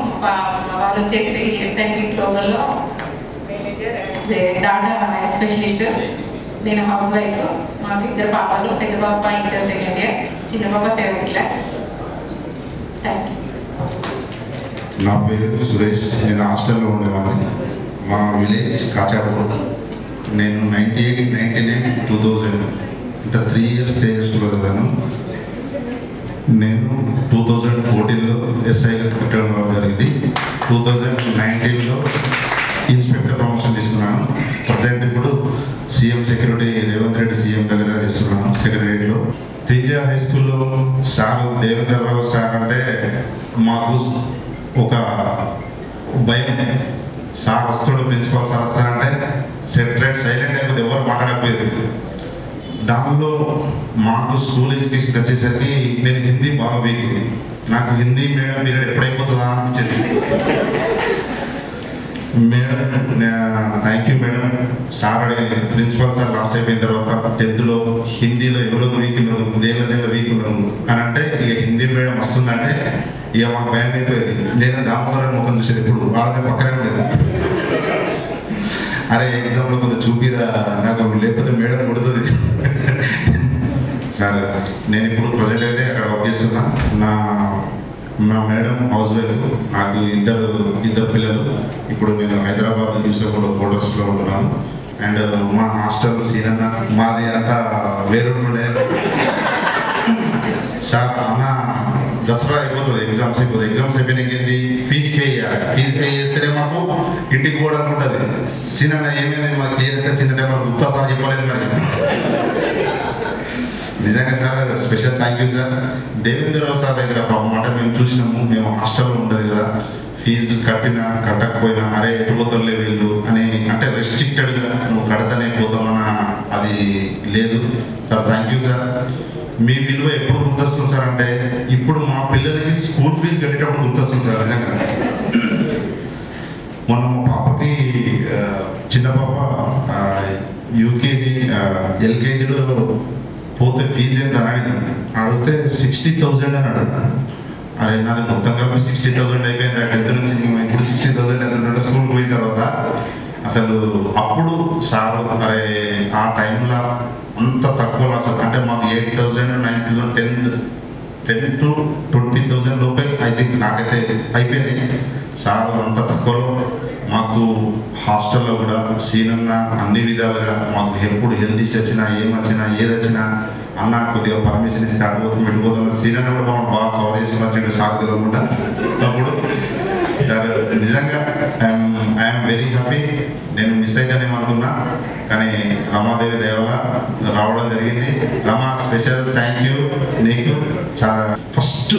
వాళ్ళు వచ్చేసి ఎస్ఐపి గ్లోబల్లో డాటా స్పెషలిస్ట్. నేను హౌస్ వైఫ్. మాకు 2 పాపలు. పెద్ద పాప ఇంటర్ సెకండ్ ఇయర్, చిన్న పాప 7th క్లాస్. Thank you. నా పేరు సురేష్. నేను హాస్టల్లో ఉండేవాడిని. మా విలేజ్ కాచాపూర్. నేను 98, 99, 2000 అంటే 3 ఇయర్స్ తేజస్లో చదివాను. నేను 2014లో ఎస్ఐగా సెలెక్ట్ అవ్వడం జరిగింది. 2019లో ఇన్స్పెక్టర్ ప్రమోషన్ తీసుకున్నాను. ప్రజెంట్ ఇప్పుడు CM security Revanth Reddy CM దగ్గర చేస్తున్నాను సెక్రటరియట్లో. తేజ హై స్కూల్లో సార్ దేవేంద్రరావు సార్ అంటే మాకు ఒక భయం. సార్ వస్తాడు, ప్రిన్సిపాల్ సార్ వస్తారంటే సెపరేట్ సైలెంట్ అయిపోతే ఎవరు మాట్లాడకపోయేది. దానిలో మాకు స్కూల్ ఎడ్యుకేషన్ వచ్చేసరికి నేను హిందీ బాగా వీక్. నాకు హిందీ మేడం పీరియడ్ ఎప్పుడైపోతుందా అనిపించింది. Madam thank you madam. Sir అడిగి ప్రిన్సిపాల్ సార్ లాస్ట్ అయిపోయిన తర్వాత 10th హిందీలో ఎవరో వీక్ ఉన్నాను, దేనిలో వీక్ ఉన్నాను అని అంటే ఇక హిందీ మేడం వస్తుందంటే ఇక మాకు భయం అయిపోయేది. లేదా దామోదరం ముఖం చూసేది ఎప్పుడు వాళ్ళని పక్కనే ఉండేది. అరే ఎగ్జామ్లో కొద్దిగా చూపిదా నాకు, లేకపోతే మేడం కొడుతుంది. సరే నేను ఇప్పుడు ప్రజెంట్ అయితే అక్కడ వర్క్ చేస్తున్నా. నా మేడం హౌస్ వైఫ్. నాకు ఇద్దరు పిల్లలు. ఇప్పుడు నేను హైదరాబాద్ యూసఫ్లో క్వార్టర్స్లో ఉంటున్నాను. అండ్ మా హాస్టల్ సీనన్న మాది అంతా వేరుండే. సార్ అన్న దసరా అయిపోతుంది, ఎగ్జామ్స్ అయిపోతుంది. ఎగ్జామ్స్ అయిపోయినాకేంది ఫీజు పే చేయాలి. ఫీజు పే చేస్తేనే మాకు ఇంటికి పోవడానికి ఉంటుంది. సీనన్న ఏమైంది మాకు ఏదైతే వచ్చిందంటే మాకు గుప్తా సార్ చెప్పలేదు మరి. నిజంగా sir special thank you sir. Devendra Rao sir దగ్గర మాట మేము చూసినాము. మేము హాస్టల్లో ఉంటుంది కదా, ఫీజు కట్టినా కట్టకపోయినా అరే ఎటు పోతారులే వీళ్ళు అని అంటే రెస్ట్రిక్టెడ్గా నువ్వు కడతానే పోతామన్న అది లేదు సార్. Thank you sir. మీ విలువ ఎప్పుడు గుర్తొస్తుంది సార్ అంటే ఇప్పుడు మా పిల్లలకి స్కూల్ ఫీజు కట్టేటప్పుడు గుర్తొస్తుంది సార్. నిజంగా మొన్న మా పాపకి చిన్న పాప యూకేజీ ఎల్కేజీలో పోతే ఫీజు ఎంత అని అడిగితే 60,000 అని అడుగుతాను. అరే నాది మొత్తం కలిపి 60,000 అయిపోయింది. 10th నుంచి ఇప్పుడు 60,000 ఎంత స్కూల్కి పోయిన తర్వాత అసలు అప్పుడు సారు అరే ఆ టైంలో అంత తక్కువ అసలు అంటే మాకు 8,000, 9,000, 10 to 20,000 లోపే ఐ థింక్ నాకైతే అయిపోయింది. సార్ అంత తక్కువలో మాకు హాస్టల్లో కూడా సీనన్న అన్ని విధాలుగా మాకు ఎప్పుడు హెల్త్ ఇష్యూ వచ్చినా ఏమొచ్చినా ఏదొచ్చినా అన్న కొద్దిగా పర్మిషన్ ఇస్తే అడిగిపోతాం వెళ్ళిపోతాం. సీనన్న కూడా మనం బాగా కవర్ చేసుకున్నట్టు సార్ తెలియకుండా అప్పుడు నిజంగా ఐఎమ్ వెరీ హ్యాపీ. నేను మిస్ అయితేనేమనుకున్నా కానీ రమాదేవి దేవల రావడం జరిగింది. రమా స్పెషల్ థ్యాంక్ యూ నీకు. చాలా ఫస్ట్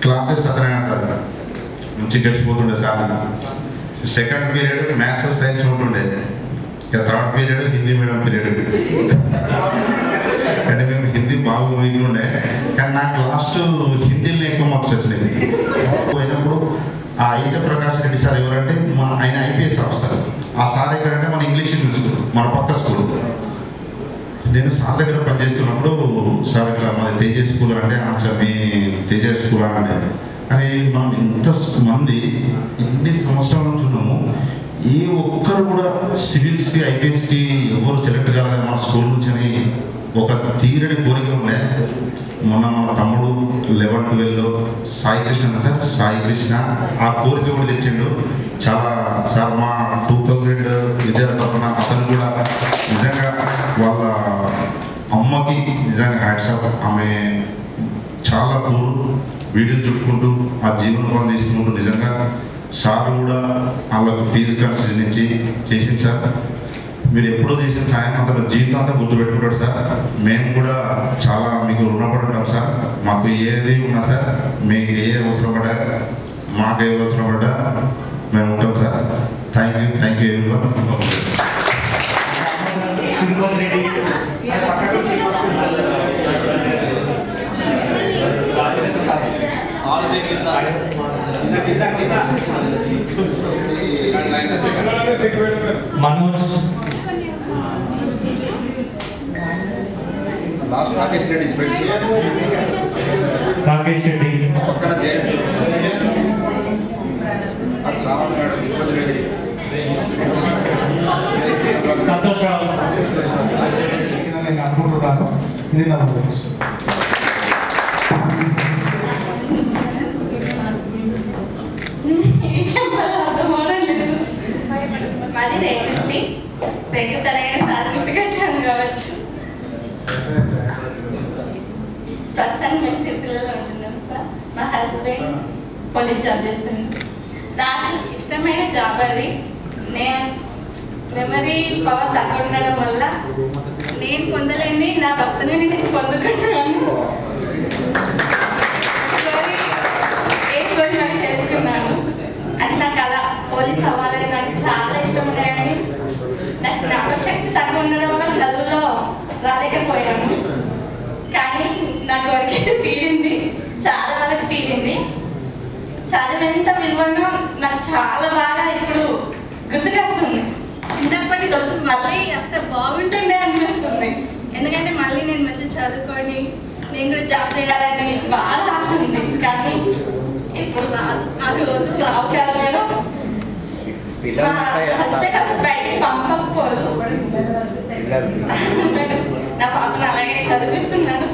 క్లాసెస్ సత్యనారాయణ సార్ మంచి గడిచిపోతుండే sir. Second period maths science ఉంటుండే. ఇక third period Hindi medium period. కానీ మేము హిందీ బాగా ఉండే కానీ నాకు లాస్ట్ హిందీలో ఎక్కువ మార్క్స్ వచ్చినాయి. పోయినప్పుడు ఆ ఐట ప్రకాష్ రెడ్డి సార్ ఎవరంటే ఆయన ఐపీఎస్ ఆఫీసర్. ఆ సార్ ఎక్కడంటే మన ఇంగ్లీష్ స్కూల్ మన పక్క స్కూల్. నేను సార్ దగ్గర పనిచేస్తున్నప్పుడు సార్ ఇట్లా మాది తేజ స్కూల్ అంటే సార్ మీ తేజ స్కూల్ అంటే అని మనం ఇంతమంది ఇన్ని సంవత్సరాల నుంచి ఉన్నాము. ఏ ఒక్కరు కూడా సివిల్స్కి ఐపీఎస్కి ఎవరు సెలెక్ట్ కాలేదు మన స్కూల్ నుంచి అని ఒక తీరని కోరిక ఉండే. మొన్న మన తమ్ముడు 11, 12లో సాయి కృష్ణ సార్ సాయి కృష్ణ ఆ కోరిక కూడా తెచ్చిండు. చాలా సార్ మా 2000 విద్యార్థి తరఫున అతను కూడా నిజంగా వాళ్ళ అమ్మకి నిజంగా హ్యాట్స్ ఆఫ్. ఆమె చాలా వీడియోలు చుట్టుకుంటూ ఆ జీవనోపాధి తీసుకుంటూ నిజంగా సార్ కూడా వాళ్ళకు ఫీజు ఖర్చు నుంచి చేసింది సార్. మీరు ఎప్పుడో చేసిన సాయం అతను జీవితాంతం గుర్తుపెట్టుకుంటాడు సార్. మేము కూడా చాలా మీకు రుణపడి ఉంటాం సార్. మాకు ఏది ఉన్నా సార్ మీకు ఏ అవసరం పడ్డా మాకు ఏ అవసరం పడ్డా మేము ఉంటాం sir. Thank you everyone. Tirupati Reddy Manoj last Rakesh Reddy స్పెట్స్ రాకేష్ రెడ్డి పక్కన అటు శ్రావణ్ గారు తిరుపతి రెడ్డి సంతోష్ రావు నేను అనుకుంటున్నాను ఇది నా ఉద్దేశం. ఏం చెప్పాలో అర్థం అవడం లేదు. మాది రేగుంది రేగుతనైన సార్ గుర్తుకొచ్చాను కావచ్చు. ప్రస్తుతానికి మేము సిరిసిల్లలో ఉంటున్నాం సార్. మా హస్బెండ్ పోలీస్ జాబ్ చేస్తున్నాం. నాకు ఇష్టమైన జాబ్ అది. నేను మెమరీ పవర్ తక్కువ ఉండడం వల్ల నేను పొందలేని నా భర్తని నేను పొందుకుంటున్నాను. ఏం చేసుకున్నాను అది నా కళ. పోలీస్ అవ్వాలని నాకు చాలా ఇష్టం ఉన్నాయని నా జ్ఞాపక శక్తి తక్కువ ఉండడం వల్ల చదువులో రాలేకపోయాను. కానీ నాకు వరకైతే తీరింది, చాలా వరకు తీరింది. చదివేంత విలువను నాకు చాలా బాగా ఇప్పుడు గుర్తుకొస్తుంది. చిన్నప్పటి రోజు మళ్ళీ వస్తే బాగుంటుండే అనిపిస్తుంది. ఎందుకంటే మళ్ళీ నేను మంచిగా చదువుకొని నేను కూడా జాబ్ చేయాలని బాగా ఆశ ఉంది. కానీ ఇప్పుడు రాదు, ఆ రోజు రావు కదా మేడం. మా హస్బెండ్ అసలు బయటకి పంపకపోదు. నా పాపను అలాగే చదివిస్తున్నాను.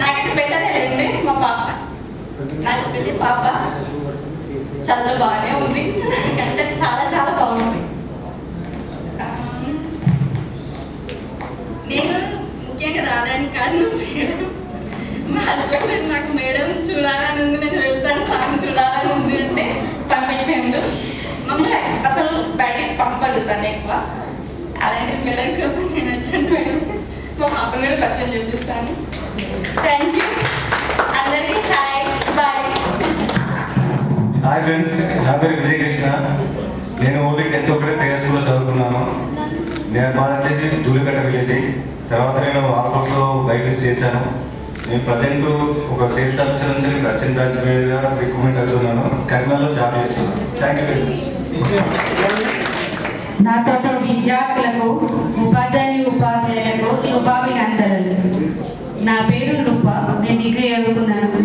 నాకంటే పెద్దలేదండి మా పాప. నాకు పెద్ద పాప చదువు బాగానే ఉంది, నాకంటే చాలా చాలా బాగుంది. నేను ముఖ్యంగా రావడానికి కారణం మేడం. మా హస్బెండ్ నాకు మేడం చూడాలని ఉంది, నేను వెళ్తాను సాంగ్ చూడాలని ఉంది అంటే పంపించాడు. మమ్మల్ని అసలు బయటికి పంపడుతాను ఎక్కువ. అలాంటి మేడం కోసం నేను వచ్చాను మేడం. మా పాపను కూడా పరిచయం చూపిస్తాను. థ్యాంక్ యూ అందరికీ. Hi bye. హాయ్ ఫ్రెండ్స్, నా పేరు విజయకృష్ణ. నేను ఓన్లీ 10th ఒకటే తేజ స్కూల్లో చదువుకున్నాను. నేను బాగా వచ్చేసి ధూళికట్ట విలేజ్. తర్వాత నేను ఆఫీస్లో బైక్స్ చేశాను. నేను ప్రజెంట్ ఒక సేల్స్ ఆఫీసర్ నుంచి అసిస్టెంట్ బ్రాంచ్ మీద రిక్రూట్మెంట్ అవుతున్నాను. కరీంనగర్లో జాబ్ చేస్తున్నాను. Thank you very much. నాతో విద్యార్థులకు ఉపాధ్యాయులకు శుభాభినందనలు. నా పేరు రూప, నేను డిగ్రీ చదువుకున్నాను.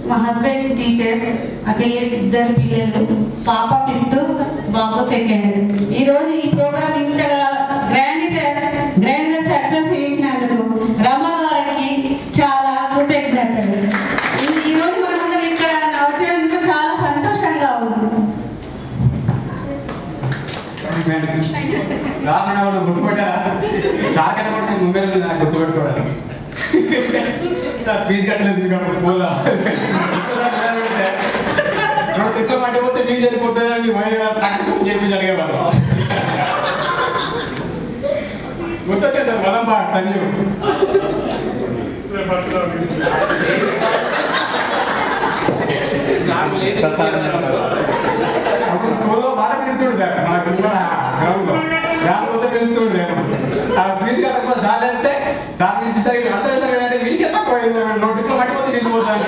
మా హస్బెండ్ టీచర్, అక్కడ 2 పిల్లలు, పాప 5th, బాబు 2nd. ఈరోజు ఈ ప్రోగ్రామ్ ఇంతగా గ్రాండ్గా సక్సెస్ చేసినందుకు రమ గారికి చాలా కృతజ్ఞతలు. ఈరోజు మనందరం ఇక్కడ వచ్చినందుకు చాలా సంతోషంగా ఉంది. రాకుండా గుర్తుపెట్టారా? సాకన కొట్టి ముంబై గుర్తుపెట్టుకోవడానికి సార్ ఫీజు కట్టలేదు మీకు స్కూల్లో. ఇట్లా మట్టి పోతే ఫీజు వెళ్ళిపోతుందని టాక్టికల్ చెప్పి అడిగేవాళ్ళు. గుర్తొచ్చారు సార్ మదంపా సంజీవ్. అప్పుడు స్కూల్లో బాగా పిలుస్తుండే సార్ మన గ్రౌండ్లో. దానికోసం పిలుస్తుండే. ఆ ఫీజు కట్టకపోతే సార్ అంటే సార్ ఫీజు ఇస్తారు అర్థం చేస్తారు అంటే మీకే తక్కువ నోటిట్లో మట్టిపోతే తీసుకుపోతాను.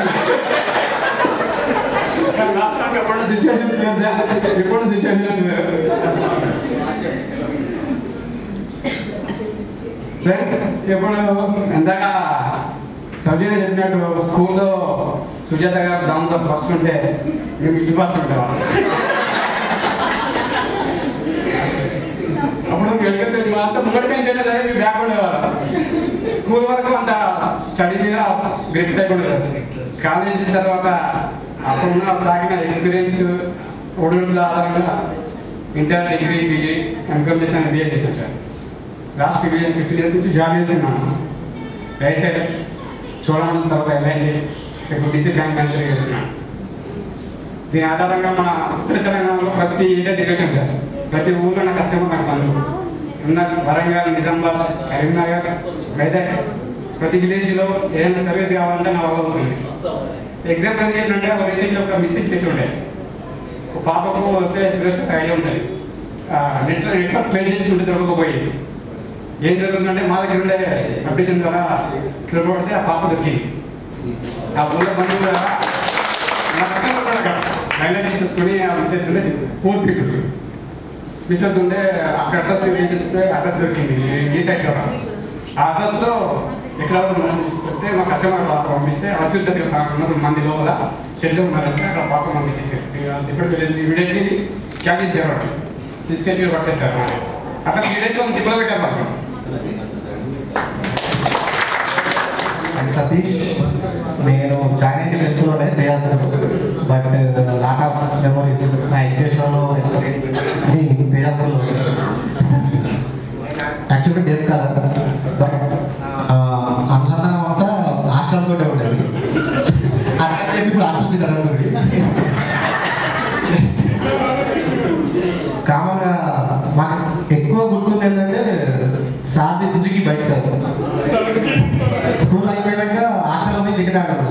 ఎప్పుడు సిచ్యువేషన్స్ లేదు సార్, ఎప్పుడు సిచ్యువేషన్స్ లేదు. ఫ్రెండ్స్, ఎప్పుడు ఎందాక సబ్జెక్ట్ చెప్పినట్టు స్కూల్లో సుజాత గారు దాంతో ఫస్ట్ ఉంటే మేము ఇంటి ఫస్ట్ ఉంటాం. అప్పుడు వెళ్తే అంతా ముంగడి పెంచి అయినా సరే మీరు బ్యాక్ ఉండేవారు. స్కూల్ వరకు అంత స్టడీ మీద గ్రిప్ టైప్ ఉండేది. కాలేజీ తర్వాత అప్పుడున్న తాగిన ఎక్స్పీరియన్స్ ఒడుగుల ఆధారంగా ఇంటర్, డిగ్రీ, పీజీ, ఎంకామ్ చేసాను, ఎంబీఏ చేసి వచ్చాను. లాస్ట్ 15 years నుంచి జాబ్ చేస్తున్నాను. అయితే చూడడం తర్వాత ఎల్ఐడి, ఇప్పుడు డీసీ బ్యాంక్ మేనేజర్ చేస్తున్నాను. దీని ఆధారంగా మన ఉత్తర తెలంగాణలో ప్రతి ఏరియా తిరగచ్చు సార్. ప్రతి ఊళ్ళో నా కస్టమర్ నాకు పనులు ఉన్న వరంగల్, నిజామాబాద్, కరీంనగర్, మెదక్, ప్రతి విలేజ్లో ఏదైనా సర్వీస్ కావాలంటే నా వల్ల అవుతుంది. ఎగ్జాంపుల్ ఏంటంటే ఒక రీసెంట్గా ఒక మిస్సింగ్ కేసు ఉండే. ఒక పాపకు వస్తే సురేష్ ఐడియా ఉంటుంది. నెట్వర్క్ ప్లే చేసి ఉంటే దొరకకపోయింది. ఏం జరుగుతుందంటే మా దగ్గర ఉండే అప్లికేషన్ ద్వారా తిరగబడితే ఆ పాప దొరికింది. ఆ ఊళ్ళో బంధువులు తీసుకొని ఆ మిస్ అవుతుండే పూర్ పీపుల్ మిస్ అవుతుండే అక్కడ అడ్రస్ చేస్తే అడ్రస్ దొరికింది ఈ సైడ్ కదా ఆ అడ్రస్లో ఎక్కడ మనం తీసుకుంటే మా కస్టమర్ పంపిస్తే వచ్చేసరికి ఉన్నప్పుడు మంది లోపల షెడ్లో ఉన్నారంటే అక్కడ పాప పంపించేసారు ఇప్పుడు ఇమీడియట్లీ క్యాచ్ చేసేవాడు తీసుకెళ్ళి పట్టుకొచ్చారు అట్లా 3 days లో దిబ్బలు పెట్టారు మాకు. సతీష్, నేను జాయిన్ అయితే 10th లోనే తేజాస్లో, బట్ లాట్ ఆఫ్ మెమరీస్ నా ఎడ్యుకేషన్లో తేజాస్లో యాక్చువల్గా డేస్ కాదు, బట్ అనుసంధానం అంతా హాస్టల్ తోటే ఉండేది. అట్లా చెప్పి ఇప్పుడు హాస్టల్కి చదవదు. కామన్గా మాకు ఎక్కువ గుర్తుంది ఏంటంటే సారథి సుజుకి బైక్ సార్. స్కూల్ అయిపోయాక హాస్టల్లో పోయి టికెట్ ఆడరు.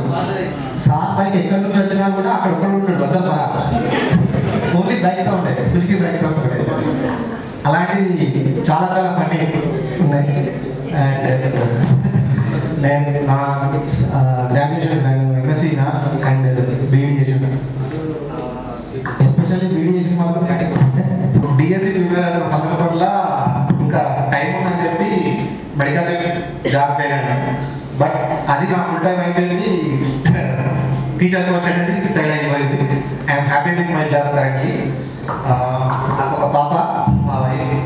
సార్ బైక్ ఎక్కడి నుంచి వచ్చినా కూడా అక్కడ ఒక్కడు ఉంటాడు, వద్దరు పదా. ఓన్లీ బైక్స్ ఉంటాయి, సుజుకి బైక్స్ ఉంటాయి. అలాంటివి చాలా చాలా ఫన్నీ ఉన్నాయి. అండ్ నేను నా గ్రాడ్యుయేషన్ నేను ఎంఎస్సీ మ్యాథ్స్ అండ్ బీఈడీ చేసాను. ఎస్పెషల్లీ బీఈడీ చేసిన మాత్రం డిఎస్సి ప్రిపేర్ అయిన సందర్భంలో ఇంకా టైం ఉందని చెప్పి మెడికల్ జాబ్ చేయలేను. బట్ అది నా ఫుల్ టైం అయిపోయింది, టీచర్ కోర్స్ అనేది సైడ్ అయిపోయింది. I'm happy with my job currently. నాకు ఒక పాప, మా wife,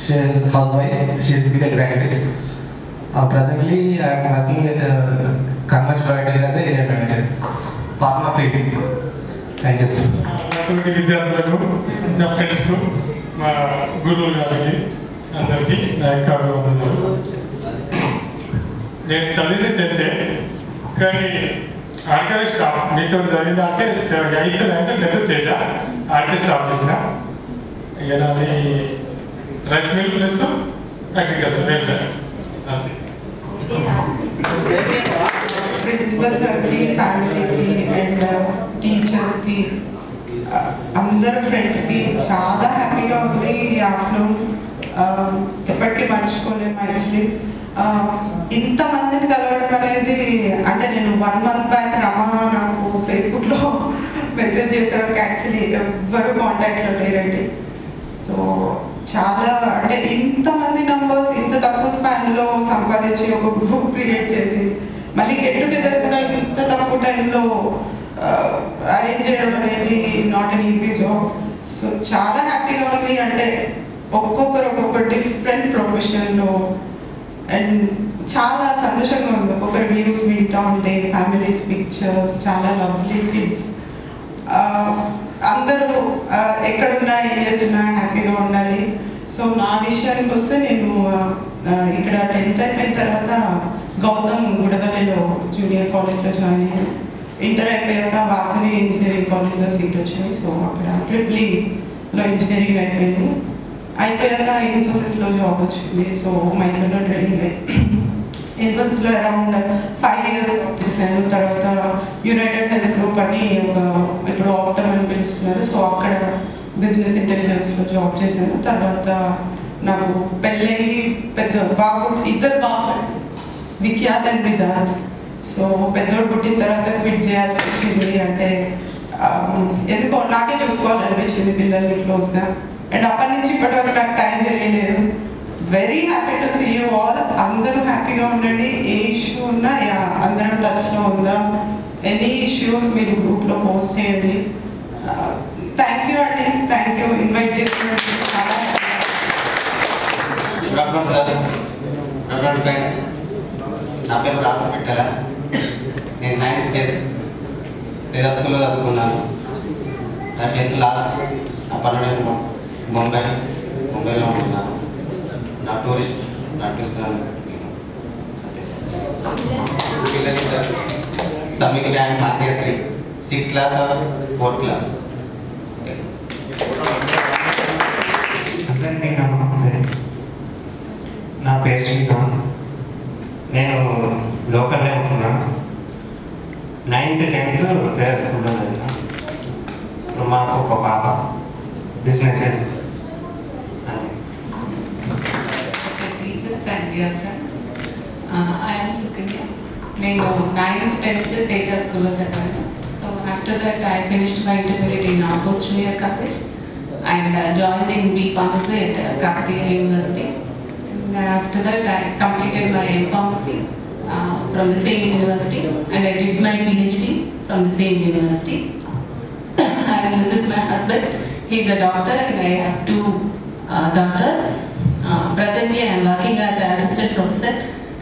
she's house wife, she's BTech graduate. Presently, I am working at Kanmach Biotech as a area manager. Pharma field. Thank you, sir. విద్యార్థులకు, నా ఫ్రెండ్స్కు, మా గురువులు గారికి అందరికీ నా యొక్క అభివందనాలు. నేను చదివింది 10th, కానీ ఆర్కే స్టాప్ మీతో చదివింది అంటే 8th, 9th, 10th Teja RK stop చేసిన. ఇక నాది రైస్ మిల్ ప్లస్ అగ్రికల్చర్ వ్యవసాయం అంతే. ప్రిన్సిపల్ సార్కి, ఫ్యామిలీకి అండ్ టీచర్స్కి, అందరు ఫ్రెండ్స్కి చాలా హ్యాపీగా ఉంది ఈ ఆఫ్టర్నూన్. ఎప్పటికీ మర్చిపోలేము యాక్చువల్లీ. ఇంతమందిని కలవడం అనేది, అంటే నేను 1 month బ్యాక్ రమా నాకు ఫేస్బుక్లో మెసేజ్ చేసేవారికి యాక్చువల్లీ ఎవ్వరు కాంటాక్ట్లో లేరండి. సో చాలా, అంటే ఇంతమంది నంబర్స్ ఇంత తక్కువ స్పాన్లో సంపాదించి ఒక గ్రూప్ క్రియేట్ చేసి మళ్ళీ గెట్ టుగెదర్ కూడా ఇంత తక్కువ టైంలో అరేంజ్ చేయడం అనేది not an easy job. So చాలా హ్యాపీగా ఉంది. అంటే ఒక్కొక్కరు ఒక్కొక్క డిఫరెంట్ ప్రొఫెషన్లో అండ్ చాలా సంతోషంగా ఉంది. ఒక్కొక్కరు వ్యూస్ వింటూ ఉంటే, ఫ్యామిలీస్ పిక్చర్స్, చాలా లవ్లీ కిడ్స్. అందరూ ఎక్కడున్నా ఏం చేస్తున్నా హ్యాపీగా ఉండాలి. సో నా విషయానికి వస్తే నేను ఇక్కడ 10th అయిపోయిన తర్వాత గౌతమ్ గుడవల్లిలో జూనియర్ కాలేజ్లో జాయిన్ అయ్యాను. ఇంటర్ అయిపోయాక వాసవి ఇంజనీరింగ్ కాలేజ్లో సీట్ వచ్చింది. సో అక్కడ ట్రిప్లీలో ఇంజనీరింగ్ అయిపోయింది. అయిపోయాక ఇన్ఫోసిస్లో జాబ్ వచ్చింది. సో మైసూర్లో ట్రైనింగ్ అయ్యి ఇన్ఫోసిస్లో అరౌండ్ 5 years జాబ్ చేశాను. తర్వాత యునైటెడ్ హెల్త్ గ్రూప్ అని ఒక, ఇప్పుడు ఆప్టమ్ అని పిలుస్తున్నారు, సో అక్కడ బిజినెస్ ఇంటెలిజెన్స్లో జాబ్ చేశాను. తర్వాత నాకు పెళ్ళయి పెద్ద బాబు, 2 బాబులు, విఖ్యాత్ అండ్ విధాత్. సో పెద్దోడు పుట్టిన తర్వాత క్విట్ చేయాల్సి వచ్చింది. అంటే ఎందుకో నాకే చూసుకోవాలనిపించింది పిల్లల్ని క్లోజ్గా. అండ్ అప్పటి నుంచి ఇప్పటి వరకు నాకు టైం తెలియలేదు. Very happy to see you all. అందరూ హ్యాపీగా ఉండండి. ఏ ఇష్యూ ఉన్నా అందరం టచ్లో ఉందాం. ఎనీ ఇష్యూస్ మీరు గ్రూప్లో పోస్ట్ చేయండి. థ్యాంక్ యూ అండి, థ్యాంక్ యూ ఇన్వైట్ చేసినందుకు. చాలా good afternoon sir, good afternoon friends. నా పేరు రాహుల్ పెట్టారా. నేను 9th, 10th తేజ స్కూల్లో చదువుకున్నాను. నా 10th లాస్ట్. అప్పటి నేను ముంబైలో ఉంటున్నాను. నా టూరిస్ట్ నడిపిస్తున్నాను. పిల్లలు Sameeksha and Bhagyashree 6th class or 4th class. అందరికీ నమస్తే. నా పేరు శ్రీకాంత్. నేను లోకల్లో ఉంటున్నాను. 9th, 10th వేరే స్కూల్లో చదివినా. ఇప్పుడు మాకు ఒక పాప, business teachers and dear friends, I'm Sukanya. నేను 9th, 10th తేజ స్కూల్లో చదివాను. సో నాకు after that I finished my intermediate in Arcos Junior College and joined in B Pharmacy at Kakatiya University. And after that I completed my M Pharmacy from the same university and I did my PhD from the same university. And this is my husband. He is a doctor and I have 2 daughters. Presently I am working as an assistant professor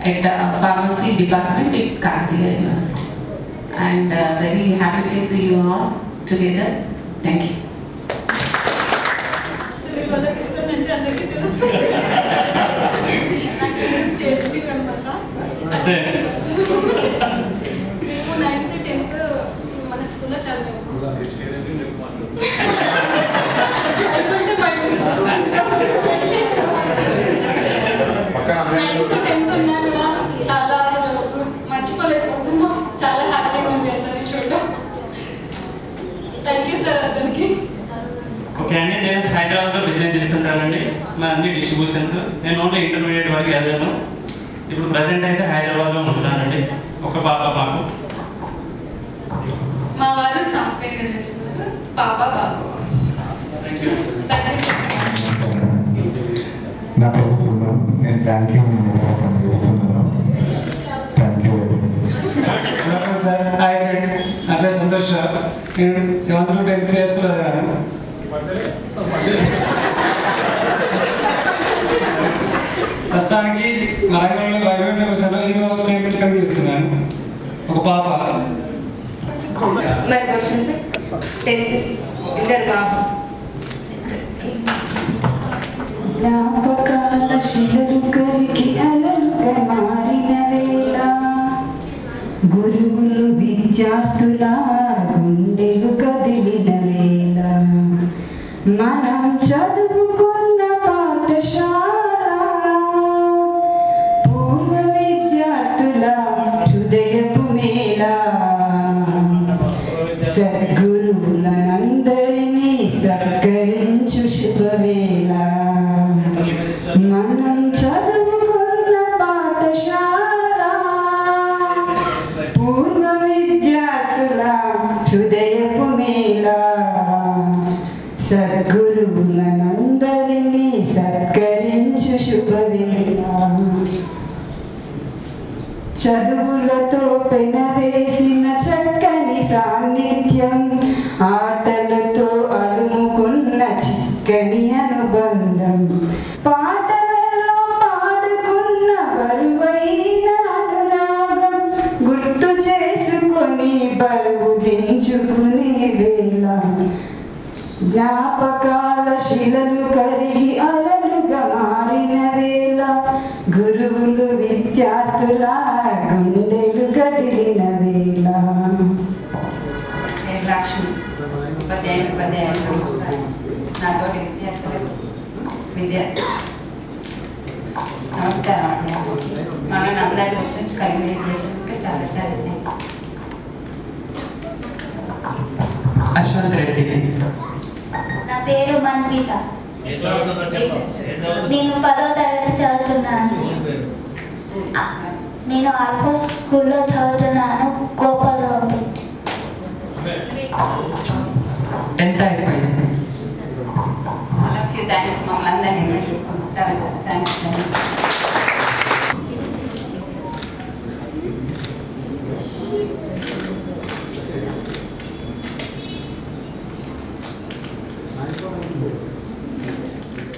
at pharmacy department at Kakatiya University. And very happy to see you all together. Thank you. మేము 9th 10th మన స్కూల్లో చదివాము. అయిపోతే 9th 10th ఉన్నాను కదా, చాలా అసలు మర్చిపోలేకపోతున్నాం. చాలా హ్యాపీగా ఉంది అందరినీ చూడడం. థ్యాంక్ యూ సార్ అందరికి. ఓకే అండి, నేను హైదరాబాద్లో బిజినెస్ చేస్తుంటానండి. మా అన్ని డిస్ట్రిబ్యూషన్స్. నేను ఓన్లీ ఇంటర్మీడియట్ వరకు చదివాను. ఇప్పుడు ప్రజెంట్ అయితే హైదరాబాద్లో ఉంటున్నానండి. ఒక పాప మాకు. మా వారు సాఫ్ట్వేర్ చేస్తున్నారు. పాప బాబు. Thank you. నా పేరు సుమన్, నేను బ్యాంకింగ్ పనిచేస్తున్నాను. Thank you very much. Sir hi friends, నా పేరు సంతోష్ సార్. నేను 7th to 10th స్కూల్ చదివాను. ప్రస్తుతానికి వరంగల్లో వైబ్రేట్ బస్సులో ఏదో స్టేట్మెంట్ కలిగిస్తున్నాను. ఒక పాప. మరి క్వశ్చన్స్ 10th ఇద్దరు బాబు. జ్ఞాపకాల శిలలు కరిగి అలలుగా మారిన వేళ గురువులు విద్యార్థుల గుండెలు కదిలిన వేళ మనం చదువుకున్న పాఠశాల పూర్వ విద్యార్థుల హృదయపు మేళ సద్గురువులనందరినీ సత్కరించు శుభవేళ మనం చదువుకున్న పాఠశాల పూర్వ విద్యార్థుల హృదయపు మేళ సద్గురువులనందరినీ సత్కరించు శుభవేళ చదువులతో పెనవేసిన చక్కని సాన్నిధ్యం ఆటలతో అలుముకున్న చిక్కని అనుబంధం పాటలలో పాడుకున్న బరువైన అనురాగం గుర్తు చేసుకొని బరువు దించుకునే వేళ జ్ఞాపకాల శిలలు కరిగి అలలుగా మారిన వేళ గురువులు విద్యార్థుల గుండెలు కదిలిన వేళ. లక్ష్మి ఉపాధ్యాయులు నమస్కారం. నాతోటి విద్యార్థులకు నమస్కారం అండి. మనల్ని అందరినీ గురించి కన్వీన్ చేసినందుకు చాలా చాలా థ్యాంక్స్. అశ్వంత్ రెడ్డి. నా పేరు మన్విత. నేను 10వ తరగతి చదువుతున్నాను. నేను ఆల్ఫోస్ స్కూల్లో చదువుతున్నాను, గోపాలరావుపేట. 10th అయిపోయింది. All of you thanks. మమ్మల్ని అందరినీ ఇన్వైట్ చేసుకున్నాం. చాలా చాలా థ్యాంక్స్.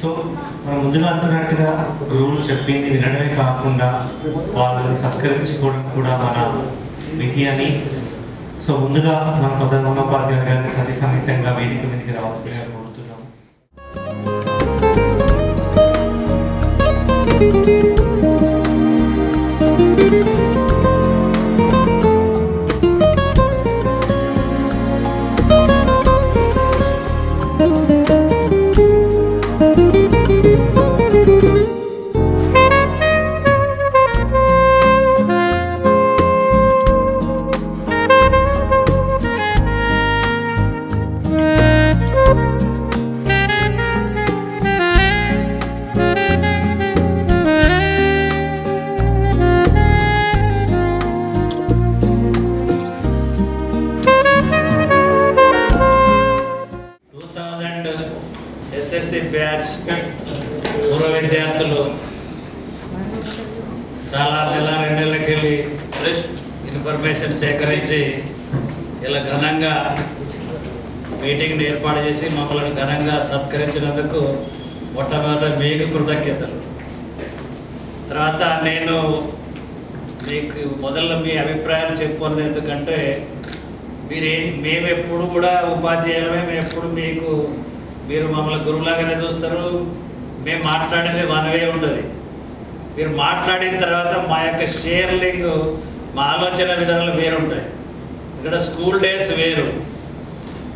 సో మనం ముందుగా అంటున్నట్టుగా గురువులు చెప్పింది వినడమే కాకుండా వాళ్ళని సత్కరించుకోవడం కూడా మన విధి అని. సో ముందుగా మన ప్రధానోపాధ్యాయులు గారిని సతీ సమేతంగా వేదిక మీదకి రావాల్సిందిగా కోరుతున్నాం. ఎస్ఎస్సి బ్యాచ్ పూర్వ విద్యార్థులు చాలా నెల 2 నెలలకి వెళ్ళి ఫ్రెష్ ఇన్ఫర్మేషన్ సేకరించి ఇలా ఘనంగా మీటింగ్ని ఏర్పాటు చేసి మమ్మల్ని ఘనంగా సత్కరించినందుకు మొట్టమొదట మీకు కృతజ్ఞతలు. తర్వాత నేను మీకు మొదలు మీ అభిప్రాయం చెప్పుకున్నది ఎందుకంటే మేము ఎప్పుడు కూడా ఉపాధ్యాయులమే, మేము ఎప్పుడు మీరు మమ్మల్ని గురువులాగానే చూస్తారు. మేము మాట్లాడేది వనవే ఉంటుంది. మీరు మాట్లాడిన తర్వాత మా యొక్క షేర్లింగ్, మా ఆలోచన విధానాలు వేరుంటాయి. ఇక్కడ స్కూల్ డేస్ వేరు.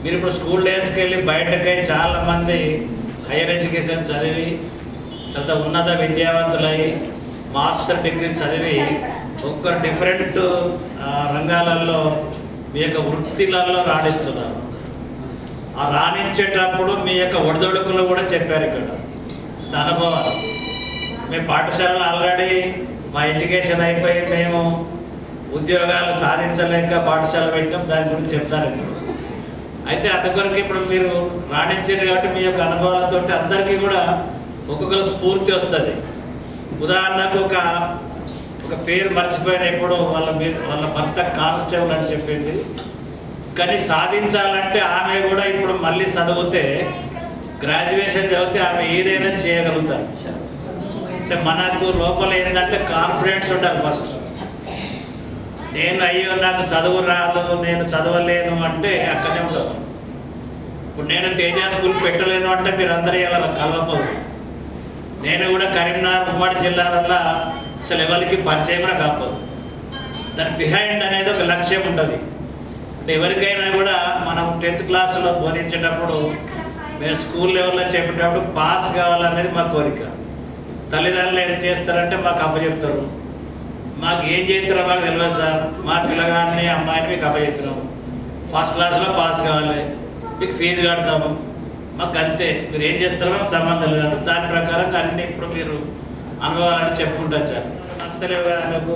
మీరు ఇప్పుడు స్కూల్ డేస్కి వెళ్ళి బయటకై చాలామంది హైయర్ ఎడ్యుకేషన్ చదివి తర్వాత ఉన్నత విద్యావంతులై మాస్టర్ డిగ్రీ చదివి ఒక్క డిఫరెంట్ రంగాలలో మీ యొక్క వృత్తిలలో రాణిస్తున్నారు. ఆ రాణించేటప్పుడు మీ యొక్క ఒడిదొడుకులు కూడా చెప్పారు. ఇక్కడ అనుభవాలు మేము పాఠశాలలో ఆల్రెడీ మా ఎడ్యుకేషన్ అయిపోయి మేము ఉద్యోగాలు సాధించలేక పాఠశాల పెట్టాం, దాని గురించి చెప్తాను ఇప్పుడు. అయితే అందుకొరకు ఇప్పుడు మీరు రాణించారు కాబట్టి మీ యొక్క అనుభవాలతో అందరికీ కూడా ఒక్కొక్కరు స్ఫూర్తి వస్తుంది. ఉదాహరణకు ఒక పేరు మర్చిపోయిన ఇప్పుడు వాళ్ళ భర్త కానిస్టేబుల్ అని చెప్పింది, కానీ సాధించాలంటే ఆమె కూడా ఇప్పుడు మళ్ళీ చదివితే గ్రాడ్యుయేషన్ చదివితే ఆమె ఏదైనా చేయగలుగుతారు. అంటే మనకు లోపల ఏంటంటే కాన్ఫిడెన్స్ ఉండాలి. ఫస్ట్ అయ్యో నాకు చదువు రాదు, నేను చదవలేను అంటే అక్కడే ఉండదు. ఇప్పుడు నేను తేజ స్కూల్ పెట్టలేను అంటే మీరు అందరూ ఇలా కలవపోదు. నేను కూడా కరీంనగర్ ఉమ్మడి జిల్లాలలో అసలు ఎవరికి పరిచయం కూడా కాకపోదు. దాని బిహైండ్ అనేది ఒక లక్ష్యం ఉంటుంది. అంటే ఎవరికైనా కూడా మనం 10th క్లాస్లో బోధించేటప్పుడు మేము స్కూల్ లెవెల్లో చెప్పేటప్పుడు పాస్ కావాలనేది మా కోరిక. తల్లిదండ్రులు ఏం చేస్తారంటే మాకు అప్పచెప్తారు. మాకు ఏం చేస్తారో మాకు తెలియదు సార్, మా పిల్లగాన్ని అమ్మాయిని మీకు అప్పచెప్తున్నాము, ఫస్ట్ క్లాస్లో పాస్ కావాలి, మీకు ఫీజు కడతాము, మాకు అంతే, మీరు ఏం చేస్తారో మాకు సంబంధం లేదంటే దాని ప్రకారం అన్ని ఇప్పుడు మీరు అనుభవాలని చెప్పుకుంటారు సార్. నచ్చలేవు కదా నువ్వు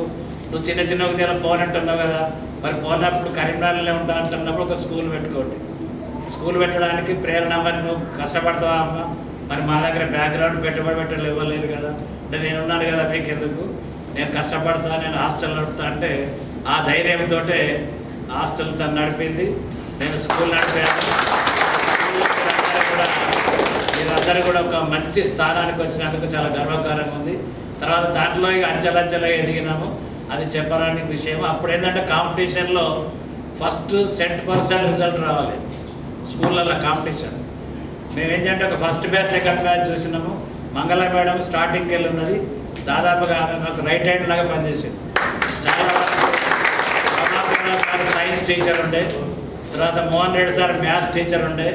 చిన్న ఉద్యోగాలు పోనంటున్నావు కదా, మరి పోనప్పుడు కరీంనగర్లో ఉంటా అంటున్నప్పుడు ఒక స్కూల్ పెట్టుకోండి. స్కూల్ పెట్టడానికి ప్రేరణ, మరి నువ్వు కష్టపడతావా అమ్మ, మరి మా దగ్గర బ్యాక్గ్రౌండ్ పెట్టుబడి పెట్టడం ఇవ్వలేదు కదా, అంటే నేనున్నాను కదా మీకు ఎందుకు, నేను కష్టపడతా, నేను హాస్టల్ నడుపుతా అంటే ఆ ధైర్యంతో హాస్టల్ తను నడిపింది, నేను స్కూల్ నడిపాను. మీరందరూ కూడా ఒక మంచి స్థానానికి వచ్చినందుకు చాలా గర్వకారంగా ఉంది. తర్వాత దాంట్లో ఇక అంచెలంచెలుగా ఎదిగినాము, అది చెప్పడానికి విషయం. అప్పుడు ఏంటంటే కాంపిటీషన్లో ఫస్ట్ 100% రిజల్ట్ రావాలి స్కూళ్ళల్లో కాంపిటీషన్. మేమేంటంటే ఒక ఫస్ట్ బ్యాచ్ సెకండ్ బ్యాచ్ చూసినాము. మంగళ మేడం స్టార్టింగ్కి వెళ్ళి ఉన్నది, దాదాపుగా ఆమె మాకు రైట్ హ్యాండ్ లాగా పనిచేసింది. చాలా సార్ సైన్స్ టీచర్ ఉండే, తర్వాత Mohan Reddy sir maths teacher ఉండే,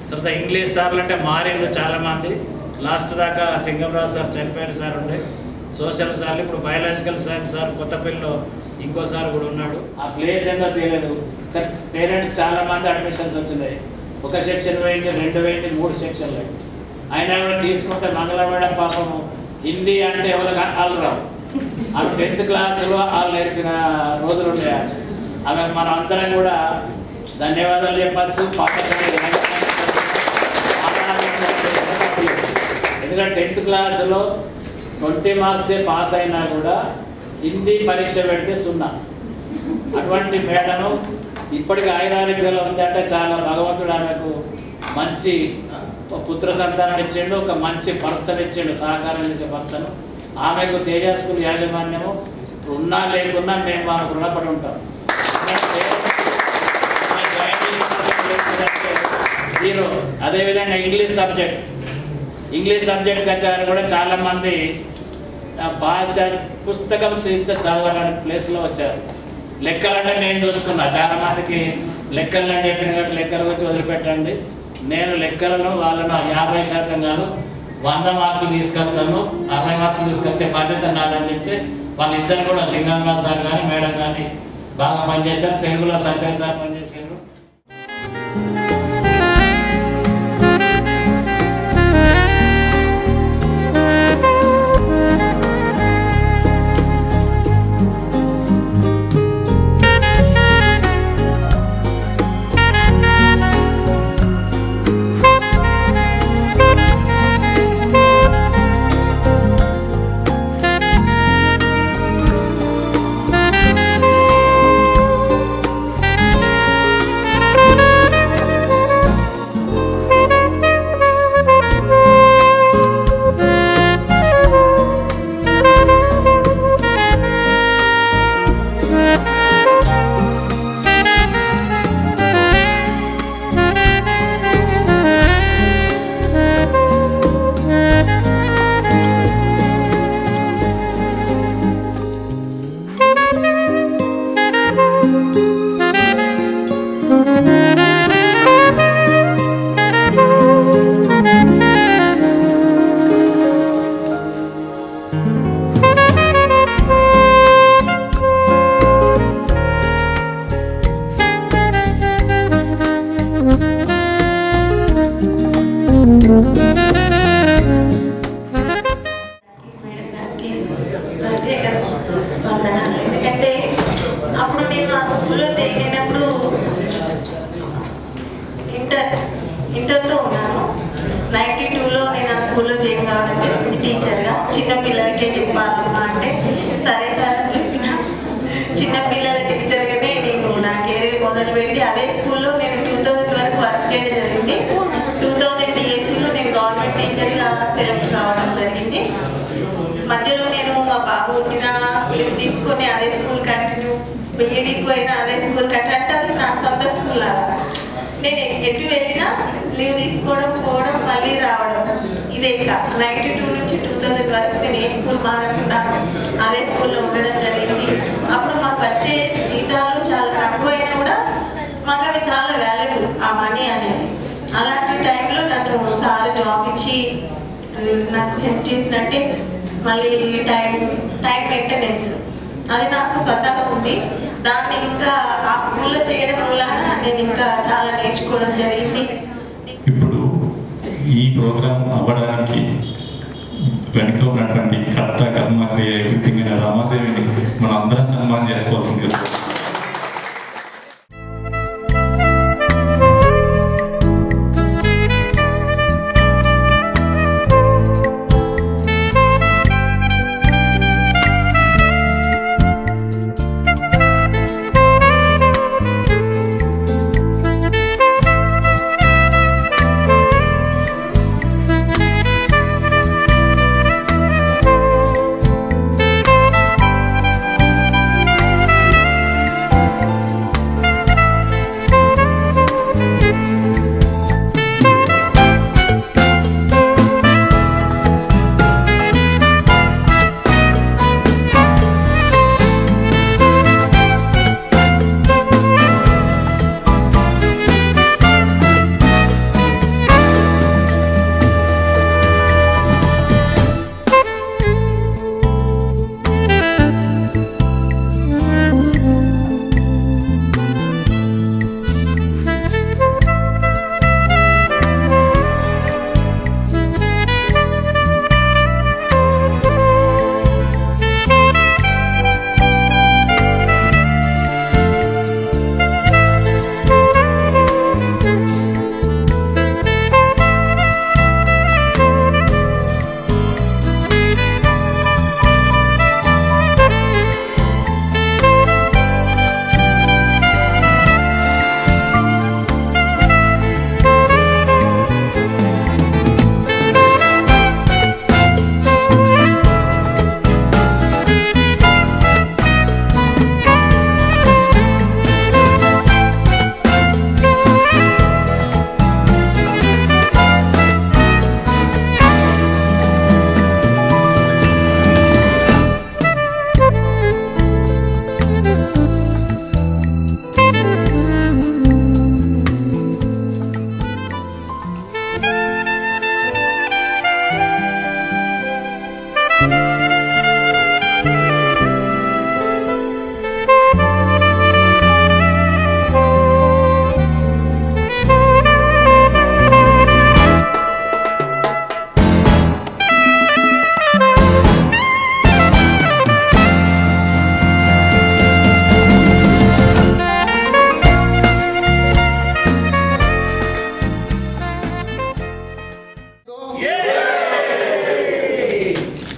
తర్వాత ఇంగ్లీష్ సార్లు అంటే మారేళ్ళు చాలామంది, లాస్ట్ దాకా సింగంరాజు సార్ చనిపోయిన సార్ ఉండే, సోషల్ సార్లు, ఇప్పుడు బయాలజికల్ సైన్స్ సార్ కొత్తపల్లిలో ఇంకో సార్ కూడా ఉన్నాడు. ఆ ప్లేస్ ఏందో తెలియదు, కానీ పేరెంట్స్ చాలామంది అడ్మిషన్స్ వచ్చినాయి. ఒక సెక్షన్ పోయింది, 2 పోయింది, 3 సెక్షన్లు అయినా కూడా తీసుకుంటే మంగళ మేడం పాపము హిందీ అంటే ఎవరికి వాళ్ళు రావు. ఆమె 10th క్లాసులో వాళ్ళు నేర్పిన రోజులు ఉన్నాయి. ఆమె మనం అందరం కూడా ధన్యవాదాలు చెప్పచ్చు. ఎందుకంటే 10th క్లాసులో 20 మార్క్సే పాస్ అయినా కూడా హిందీ పరీక్ష పెడితే 0. అటువంటి మేడను ఇప్పటికి ఆయురారోగ్యాలు ఉందంటే చాలా భగవంతుడు ఆమెకు మంచి పుత్ర సంతానం ఇచ్చిండు, ఒక మంచి భర్తను ఇచ్చిండు, సహకారం చేసే భర్తను. ఆమెకు తేజ స్కూల్ యాజమాన్యము ఉన్నా లేకున్నా మేము మాకు రుణపడి ఉంటాం. జీరో. అదేవిధంగా ఇంగ్లీష్ సబ్జెక్ట్ వచ్చారు కూడా చాలామంది భాష పుస్తకం సీత చదవాలని ప్లేస్లో వచ్చారు. లెక్కలంటే నేను చూసుకున్నా, చాలామందికి లెక్కలు అని చెప్పిన కాబట్టి లెక్కలు వచ్చి వదిలిపెట్టండి. నేను లెక్కలను వాళ్ళను 50% కాదు 100 మార్కులు తీసుకొస్తాను, 60 మార్కులు తీసుకొచ్చే బాధ్యత నాదని చెప్తే వాళ్ళిద్దరు కూడా సింగంగా సార్ కానీ మేడం కానీ బాగా పనిచేశారు. తెలుగులో సత్య సార్ పనిచేశారు. ఎందుకంటే అప్పుడు నేను ఆ స్కూల్లో జాయిన్ అయినప్పుడు ఇంటర్తో ఉన్నాను. 92లో నేను ఆ స్కూల్లో జాయిన్ కావడం జరిగింది టీచర్గా. చిన్నపిల్లలకే చెప్పాలమ్మా అంటే సరే సార్ అని చెప్పిన. చిన్నపిల్లల టీచర్గానే నేను నా కెరీర్ మొదలుపెట్టి అదే స్కూల్లో నేను 2000 వరకు వర్క్ చేయడం జరిగింది. 2000 DSCలో నేను గవర్నమెంట్ టీచర్గా సెలెక్ట్ కావడం జరిగింది. మధ్యలో నేను మా బాబు పుట్టిన లీవ్ తీసుకొని అదే స్కూల్ కంటిన్యూ, బీఈడీకి పోయినా అదే స్కూల్ కంటే అది నా సొంత స్కూల్ లాగా. నేను ఎటు వెళ్ళినా లీవ్ తీసుకోవడం, పోవడం, మళ్ళీ రావడం, ఇదే ఇంకా 92 నుంచి 2000 వరకు నేను ఏ స్కూల్ మారకుండా అదే స్కూల్లో ఉండడం జరిగింది. అప్పుడు మాకు వచ్చే జీతాలు చాలా తక్కువైనా కూడా మాకు అవి చాలా వాల్యుబుల్, ఆ మనీ అనేది. అలాంటి టైంలో నన్ను సార్ జాబ్ ఇచ్చి నాకు హెల్ప్ చేసినట్టే. మళ్ళీ టైం మెయింటెనెన్స్ అది నాకు స్వతహాగా ఉంది. దాన్ని ఇంకా ఆ స్కూల్లో చేయడం వల్ల నేను ఇంకా చాలా నేర్చుకోవడం జరిగింది. ఇప్పుడు ఈ ప్రోగ్రామ్ అవ్వడానికి వెనుక ఉన్నటువంటి కర్త కర్మ క్రియ రామాదేవిని మనం అందరం సన్మానం చేసుకోవాల్సింది.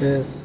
Yes.